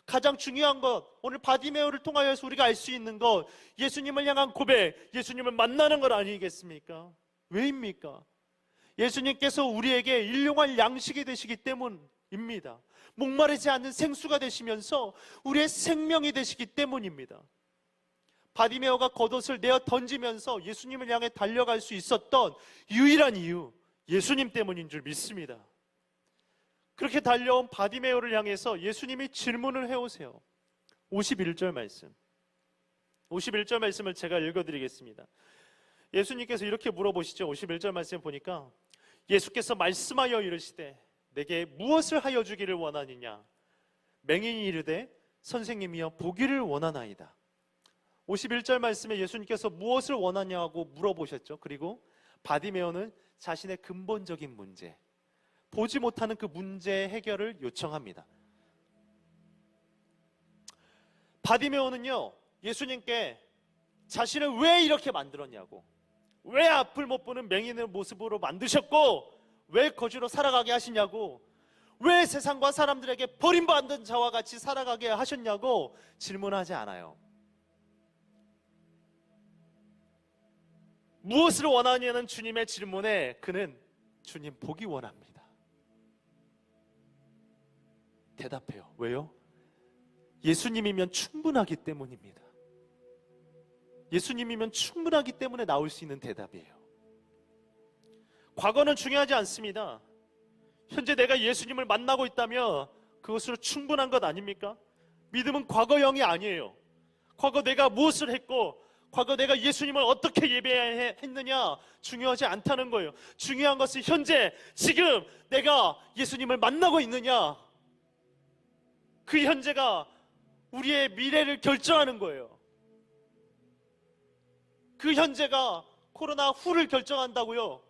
가장 중요한 것, 오늘 바디메오를 통하여서 우리가 알 수 있는 것, 예수님을 향한 고백, 예수님을 만나는 것 아니겠습니까? 왜입니까? 예수님께서 우리에게 일용할 양식이 되시기 때문입니다. 목마르지 않는 생수가 되시면서 우리의 생명이 되시기 때문입니다. 바디메오가 겉옷을 내어 던지면서 예수님을 향해 달려갈 수 있었던 유일한 이유, 예수님 때문인 줄 믿습니다. 그렇게 달려온 바디메오를 향해서 예수님이 질문을 해오세요. 51절 말씀. 51절 말씀을 제가 읽어드리겠습니다. 예수님께서 이렇게 물어보시죠. 51절 말씀 보니까 예수께서 말씀하여 이르시되 내게 무엇을 하여 주기를 원하느냐? 맹인이 이르되 선생님이여 보기를 원하나이다. 51절 말씀에 예수님께서 무엇을 원하냐고 물어보셨죠. 그리고 바디메오는 자신의 근본적인 문제, 보지 못하는 그 문제 해결을 요청합니다. 바디메오는요, 예수님께 자신을 왜 이렇게 만들었냐고, 왜 앞을 못 보는 맹인의 모습으로 만드셨고 왜 거지로 살아가게 하시냐고, 왜 세상과 사람들에게 버림받은 자와 같이 살아가게 하셨냐고 질문하지 않아요. 무엇을 원하냐는 주님의 질문에 그는 주님 보기 원합니다. 대답해요. 왜요? 예수님이면 충분하기 때문입니다. 예수님이면 충분하기 때문에 나올 수 있는 대답이에요. 과거는 중요하지 않습니다. 현재 내가 예수님을 만나고 있다면 그것으로 충분한 것 아닙니까? 믿음은 과거형이 아니에요. 과거 내가 무엇을 했고 과거 내가 예수님을 어떻게 예배했느냐 중요하지 않다는 거예요. 중요한 것은 현재 지금 내가 예수님을 만나고 있느냐, 그 현재가 우리의 미래를 결정하는 거예요. 그 현재가 코로나 후를 결정한다고요.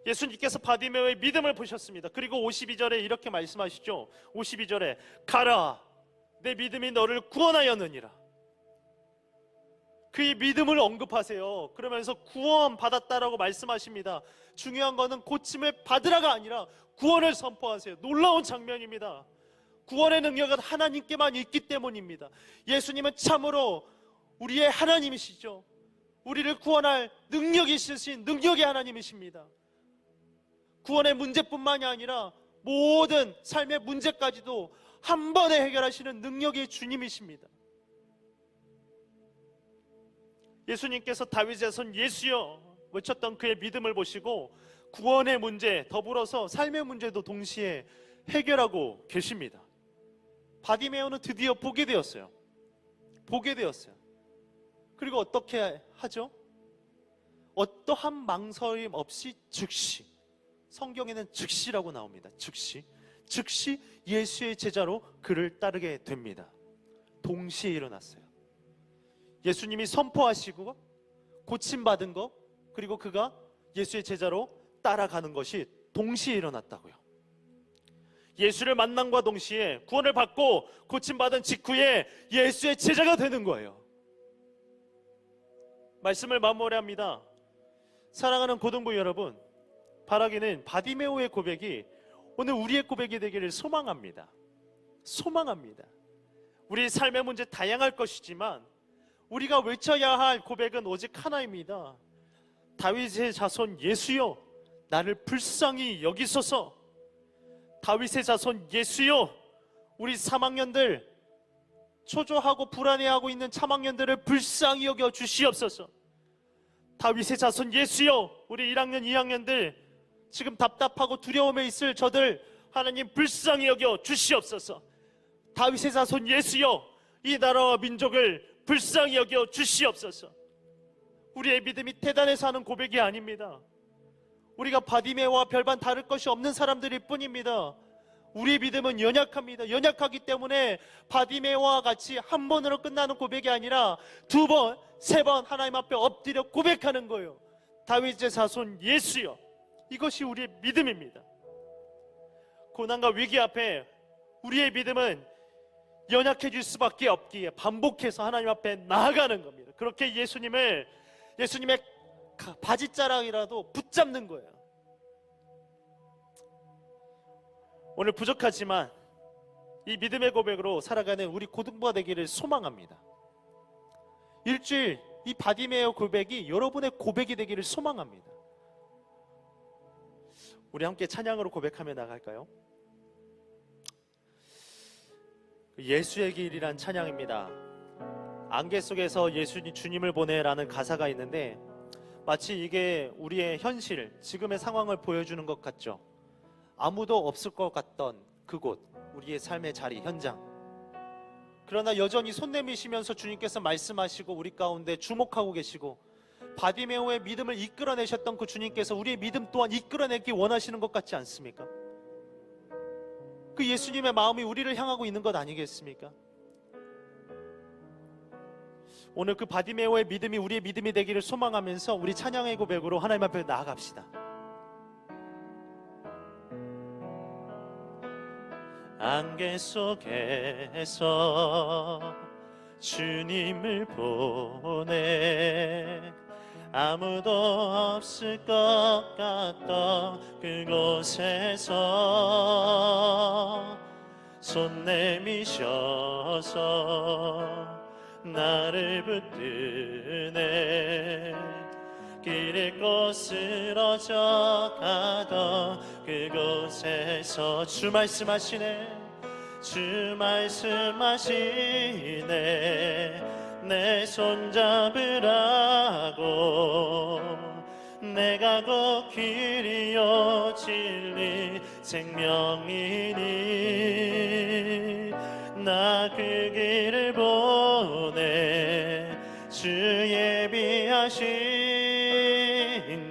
예수님께서 바디메오의 믿음을 보셨습니다. 그리고 52절에 이렇게 말씀하시죠. 52절에 가라, 내 믿음이 너를 구원하였느니라. 그의 믿음을 언급하세요. 그러면서 구원 받았다라고 말씀하십니다. 중요한 것은 고침을 받으라가 아니라 구원을 선포하세요. 놀라운 장면입니다. 구원의 능력은 하나님께만 있기 때문입니다. 예수님은 참으로 우리의 하나님이시죠. 우리를 구원할 능력이 있으신 능력의 하나님이십니다. 구원의 문제뿐만이 아니라 모든 삶의 문제까지도 한 번에 해결하시는 능력의 주님이십니다. 예수님께서 다윗의 손 예수여 외쳤던 그의 믿음을 보시고 구원의 문제 더불어서 삶의 문제도 동시에 해결하고 계십니다. 바디메오는 드디어 보게 되었어요. 보게 되었어요. 그리고 어떻게 하죠? 어떠한 망설임 없이 즉시, 성경에는 즉시라고 나옵니다. 즉시 예수의 제자로 그를 따르게 됩니다. 동시에 일어났어요. 예수님이 선포하시고 고침받은 것, 그리고 그가 예수의 제자로 따라가는 것이 동시에 일어났다고요. 예수를 만남과 동시에 구원을 받고 고침받은 직후에 예수의 제자가 되는 거예요. 말씀을 마무리합니다. 사랑하는 고등부 여러분, 바라기는 바디메오의 고백이 오늘 우리의 고백이 되기를 소망합니다. 소망합니다. 우리의 삶의 문제 다양할 것이지만 우리가 외쳐야 할 고백은 오직 하나입니다. 다윗의 자손 예수여 나를 불쌍히 여기소서. 다윗의 자손 예수여, 우리 3학년들 초조하고 불안해하고 있는 참학년들을 불쌍히 여겨 주시옵소서. 다윗의 자손 예수여, 우리 1학년 2학년들 지금 답답하고 두려움에 있을 저들 하나님 불쌍히 여겨 주시옵소서. 다윗의 자손 예수여, 이 나라와 민족을 불쌍히 여겨 주시옵소서. 우리의 믿음이 대단해서 하는 고백이 아닙니다. 우리가 바디메오와 별반 다를 것이 없는 사람들일 뿐입니다. 우리의 믿음은 연약합니다. 연약하기 때문에 바디메오와 같이 한 번으로 끝나는 고백이 아니라 2번, 3번 하나님 앞에 엎드려 고백하는 거예요. 다윗의 자손 예수여, 이것이 우리의 믿음입니다. 고난과 위기 앞에 우리의 믿음은 연약해질 수밖에 없기에 반복해서 하나님 앞에 나아가는 겁니다. 그렇게 예수님의 바지자락이라도 붙잡는 거예요. 오늘 부족하지만 이 믿음의 고백으로 살아가는 우리 고등부가 되기를 소망합니다. 일주일 이 바디메오 고백이 여러분의 고백이 되기를 소망합니다. 우리 함께 찬양으로 고백하며 나갈까요? 예수의 길이란 찬양입니다. 안개 속에서 예수님 주님을 보내라는 가사가 있는데 마치 이게 우리의 현실, 지금의 상황을 보여주는 것 같죠. 아무도 없을 것 같던 그곳, 우리의 삶의 자리, 현장. 그러나 여전히 손 내미시면서 주님께서 말씀하시고 우리 가운데 주목하고 계시고 바디메오의 믿음을 이끌어내셨던 그 주님께서 우리의 믿음 또한 이끌어내기 원하시는 것 같지 않습니까? 그 예수님의 마음이 우리를 향하고 있는 것 아니겠습니까? 오늘 그 바디메오의 믿음이 우리의 믿음이 되기를 소망하면서 우리 찬양의 고백으로 하나님 앞에 나아갑시다. 안개 속에서 주님을 보내 아무도 없을 것 같던 그곳에서 손 내미셔서 나를 붙드네. 길을 거스러져 가던 그곳에서 주 말씀하시네. 주 말씀하시네. 내 손 잡으라고. 내가 곧 길이요 진리 생명이니 나 그 길을 보내. 주 예비하신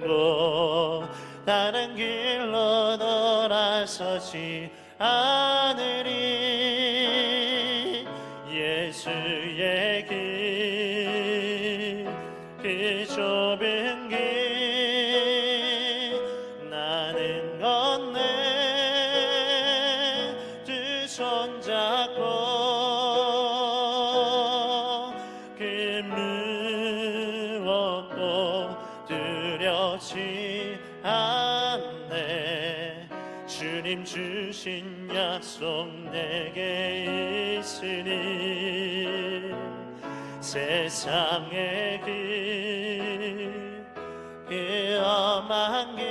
곳 다른 길로 돌아서지 않으리. 예수의 길, 그 좁은 길 나는 건네. 두 손 잡고 그 무엇도 두렵지 않네. 주님 주신 약속 내게 있으니 세상의 길, 그 험한 길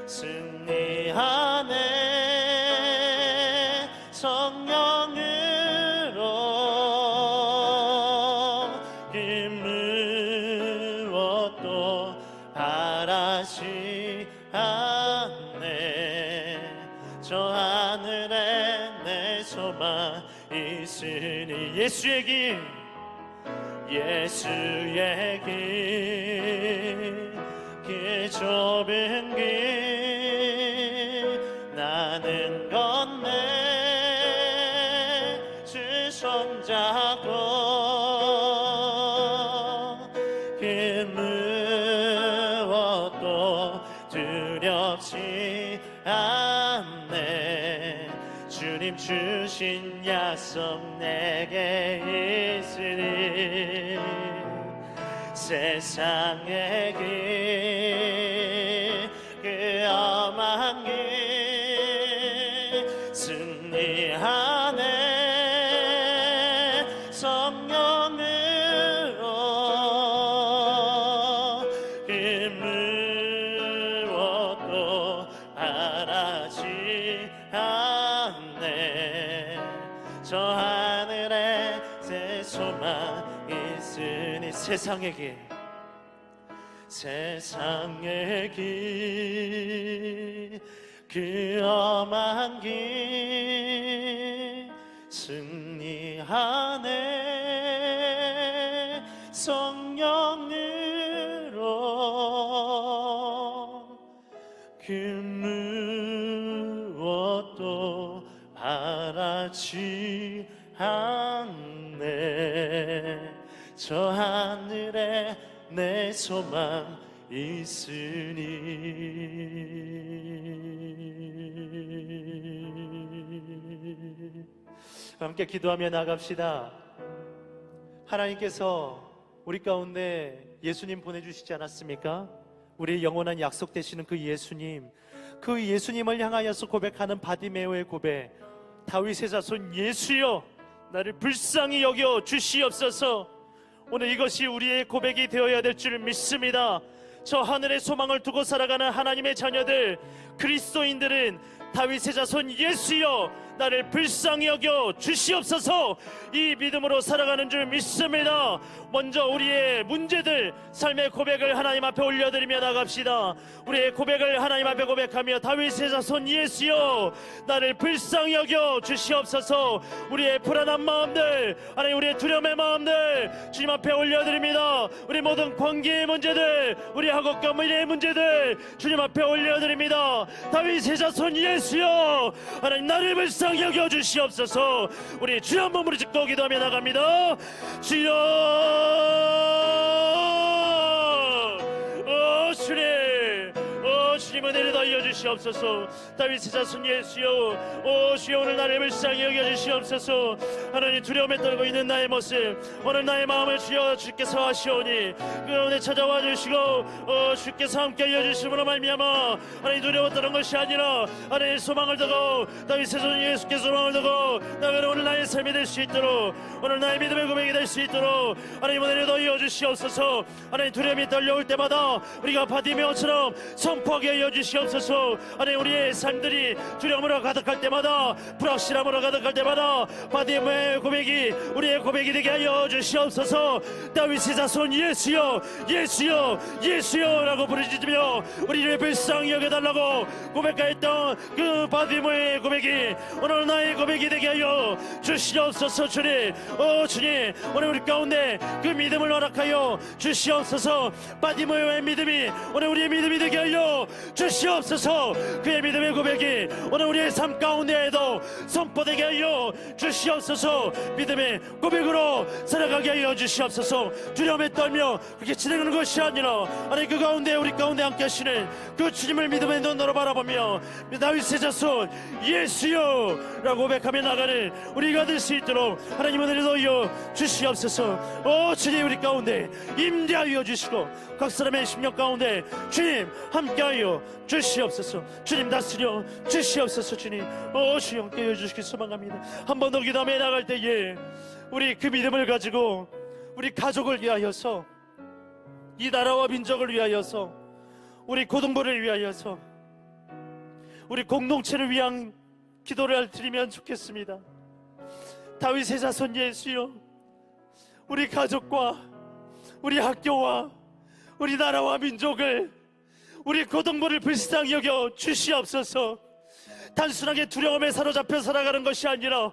승리하네. 성령으로 그 무엇도 바라지 않네. 저 하늘에 내 소망 있으니 예수의 길, 예수의 길, 그 좁은 길 나는 건네. 주 손 잡고 그 무엇도 두렵지 않네. 주님 주신 약속 내게 있으니 세상의 길, 그 험한 길 승리하네. 성령으로 그 무엇도 바라지 않네. 저 하늘에 새 소망 있으니 세상의 길, 세상의 길, 그 험한 길 승리하네. 성령으로 그 무엇도 바라지 않네. 저 하늘에 내 소망 있으니. 함께 기도하며 나갑시다. 하나님께서 우리 가운데 예수님 보내주시지 않았습니까? 우리의 영원한 약속 되시는 그 예수님, 그 예수님을 향하여서 고백하는 바디메오의 고백, 다윗의 자손 예수여 나를 불쌍히 여겨 주시옵소서. 오늘 이것이 우리의 고백이 되어야 될 줄 믿습니다. 저 하늘의 소망을 두고 살아가는 하나님의 자녀들, 그리스도인들은 다윗의 자손 예수여 나를 불쌍히 여겨 주시옵소서. 이 믿음으로 살아가는 줄 믿습니다. 먼저 우리의 문제들, 삶의 고백을 하나님 앞에 올려드리며 나갑시다. 우리의 고백을 하나님 앞에 고백하며 다윗의 자손 예수여 나를 불쌍히 여겨 주시옵소서. 우리의 불안한 마음들, 하나님 우리의 두려움의 마음들 주님 앞에 올려드립니다. 우리 모든 관계의 문제들, 우리 학업과 미래의 문제들 주님 앞에 올려드립니다. 다윗의 자손 예수여 하나님 나를 불쌍히 여겨 주시옵소서. 우리 주여 한번 무릎 짚고 기도하며 나갑니다. 주여, 주님, 주님 은혜를 더 하여 주시옵소서. 다윗의 자손 예수여, 오 주여, 오늘 나를 불쌍히 여겨 주시옵소서. 하나님, 두려움에 떨고 있는 나의 모습, 오늘 나의 마음을 주여 주께서 아시오니 그 가운데 찾아와 주시고 주께서 함께 하여 주심으로 말미암아 하나님, 두려워 떠는 것이 아니라 하나님 소망을 두고, 다윗의 자손 예수께서 소망을 두고 나가 오늘 나의 삶이 될 수 있도록, 오늘 나의 믿음의 고백이 될 수 있도록 하나님 오늘도 이어 주시옵소서. 하나님, 두려움이 떨려올 때마다 우리가 바디메오처럼 선포하게 하여 주시옵소서. 하나님, 우리의 삶들이 두려움으로 가득할 때마다, 불확실함으로 가득할 때마다 바디메오의 고백이 우리의 고백이 되게 하여 주시옵소서. 다윗의 자손 예수여, 예수여, 예수여 라고 부르짖으며 우리를 불쌍히 여겨달라고 고백하였던 그 바디메오의 고백이 오늘 나의 고백이 되게 하여 주시옵소서. 주님, 주님, 오늘 우리 가운데 그 믿음을 허락하여 주시옵소서. 바디메오의 믿음이 오늘 우리의 믿음이 되게 하여 주시옵소서. 그의 믿음의 고백이 오늘 우리의 삶 가운데에도 선포되게 하여 주시옵소서. 믿음의 고백으로 살아가게 하여 주시옵소서. 두려움에 떨며 그렇게 진행하는 것이 아니라 아니, 그 가운데 우리 가운데 함께 하시는 그 주님을 믿음의 눈으로 바라보며 다윗의 자손 예수여 라고 고백하며 나가는 우리가 될 수 있도록 하나님 오늘도 이어 주시옵소서. 주님, 우리 가운데 임재하여 주시고 각 사람의 심령 가운데 주님 함께하여 주시옵소서. 주님 다스려 주시옵소서. 주님, 주여 함께하여 주시길 소망합니다. 한 번 더 기도하며 나갈 때에 우리 그 믿음을 가지고 우리 가족을 위하여서, 이 나라와 민족을 위하여서, 우리 고등부를 위하여서, 우리 공동체를 위한 기도를 드리면 좋겠습니다. 다윗의 자손 예수여, 우리 가족과 우리 학교와 우리 나라와 민족을, 우리 고등부를 불쌍히 여겨 주시옵소서. 단순하게 두려움에 사로잡혀 살아가는 것이 아니라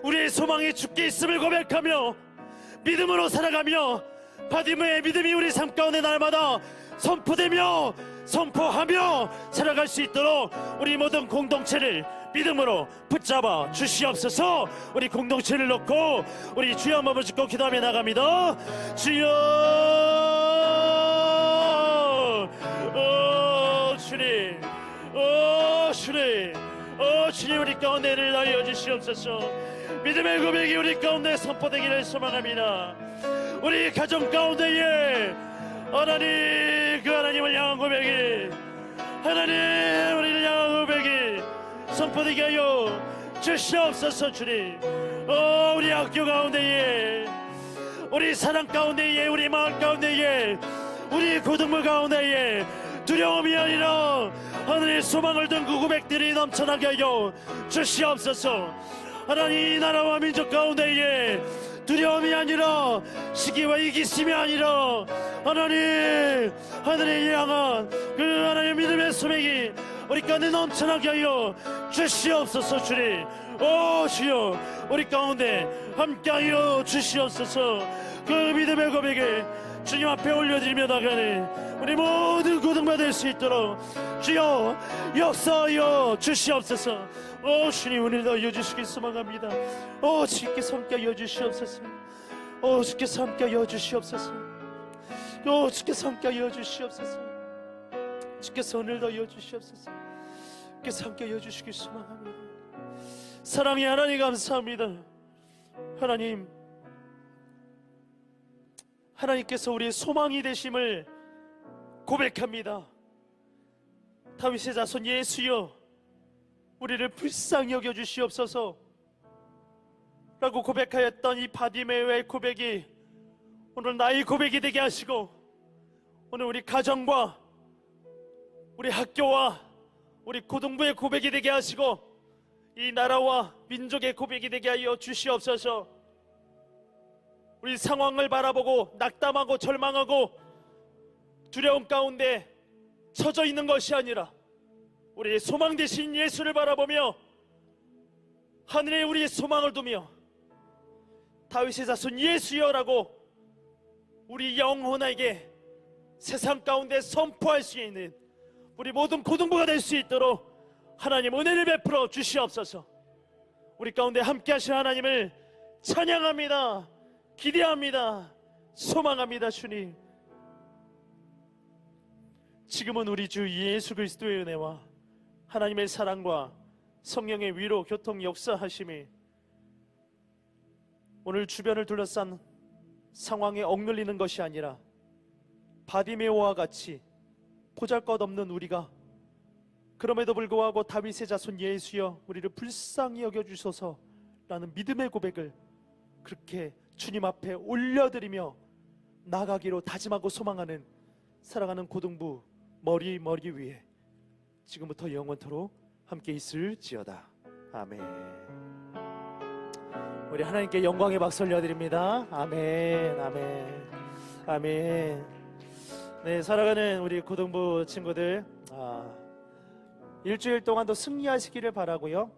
우리의 소망이 주께 있음을 고백하며 믿음으로 살아가며 바디메오의 믿음이 우리 삶 가운데 날마다 선포되며 선포하며 살아갈 수 있도록 우리 모든 공동체를 믿음으로 붙잡아 주시옵소서. 우리 공동체를 놓고 우리 주여 한번 짓고 기도하며 나갑니다. 주여, 주님, 주님, 주님, 우리 가운데 를 하여 주시옵소서. 믿음의 고백이 우리 가운데 선포되기를 소망합니다. 우리 가정 가운데에 하나님, 그 하나님을 향한 고백이, 하나님 우리를 향한 고백이 선포되게 하여 주시옵소서. 주님, 우리 학교 가운데에, 우리 사랑 가운데에, 우리 마을 가운데에, 우리 고등부 가운데에 두려움이 아니라 하늘의 소망을 든 그 고백들이 넘쳐나게 하여 주시옵소서. 하나님, 이 나라와 민족 가운데에 두려움이 아니라 시기와 이기심이 아니라 하나님, 하늘에 향한 그 하나님의 믿음의 소맥이 우리 가운데 넘쳐나게 하여 주시옵소서. 주님, 주여, 우리 가운데 함께하여 주시옵소서. 그 믿음의 고백에 주님 앞에 올려드리며 나가는 우리 모든 고등부 될 수 있도록 주여 역사하여 주시옵소서. 주님, 오늘도 이어주시길 소망합니다. 주께서 함께하여 주시옵소서. 주께서 함께하여 주시옵소서. 주께서 함께하여 주시옵소서. 주께서 오늘도 이어주시옵소서. 주께서 함께하여 주시길 소망합니다. 사랑의 하나님, 감사합니다. 하나님, 하나님께서 우리의 소망이 되심을 고백합니다. 다윗의 자손 예수여, 우리를 불쌍히 여겨 주시옵소서 라고 고백하였던 이 바디메오의 고백이 오늘 나의 고백이 되게 하시고, 오늘 우리 가정과 우리 학교와 우리 고등부의 고백이 되게 하시고, 이 나라와 민족의 고백이 되게 하여 주시옵소서. 우리 상황을 바라보고 낙담하고 절망하고 두려움 가운데 처져 있는 것이 아니라 우리의 소망 되신 예수를 바라보며 하늘에 우리의 소망을 두며 다윗의 자손 예수여라고 우리 영혼에게 세상 가운데 선포할 수 있는 우리 모든 고등부가 될 수 있도록 하나님 은혜를 베풀어 주시옵소서. 우리 가운데 함께 하신 하나님을 찬양합니다. 기대합니다. 소망합니다. 주님, 지금은 우리 주 예수 그리스도의 은혜와 하나님의 사랑과 성령의 위로 교통 역사하심이 오늘 주변을 둘러싼 상황에 억눌리는 것이 아니라 바디메오와 같이 보잘것없는 우리가 그럼에도 불구하고 다윗의 자손 예수여 우리를 불쌍히 여겨주소서라는 믿음의 고백을 그렇게 주님 앞에 올려드리며 나가기로 다짐하고 소망하는 사랑하는 고등부 머리 위에 지금부터 영원토록 함께 있을지어다. 아멘. 우리 하나님께 영광의 박수 올려드립니다. 아멘, 아멘, 아멘. 네, 살아가는 우리 고등부 친구들, 일주일 동안도 승리하시기를 바라고요.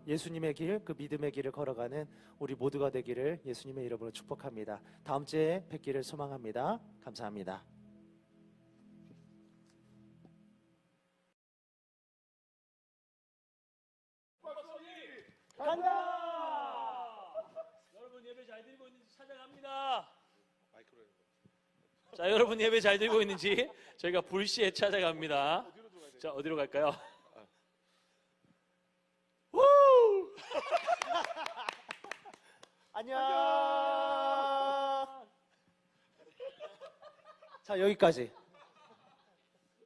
예수님의 길, 그 믿음의 길을 걸어가는 우리 모두가 되기를 예수님의 이름으로 축복합니다. 다음 주에 뵙기를 소망합니다. 감사합니다. 여러분 예배 잘 드리고 있는지 찾아갑니다. 자, 여러분 예배 잘 드리고 있는지 저희가 불시에 찾아갑니다. 자, 어디로 갈까요? 안녕. 자, 여기까지.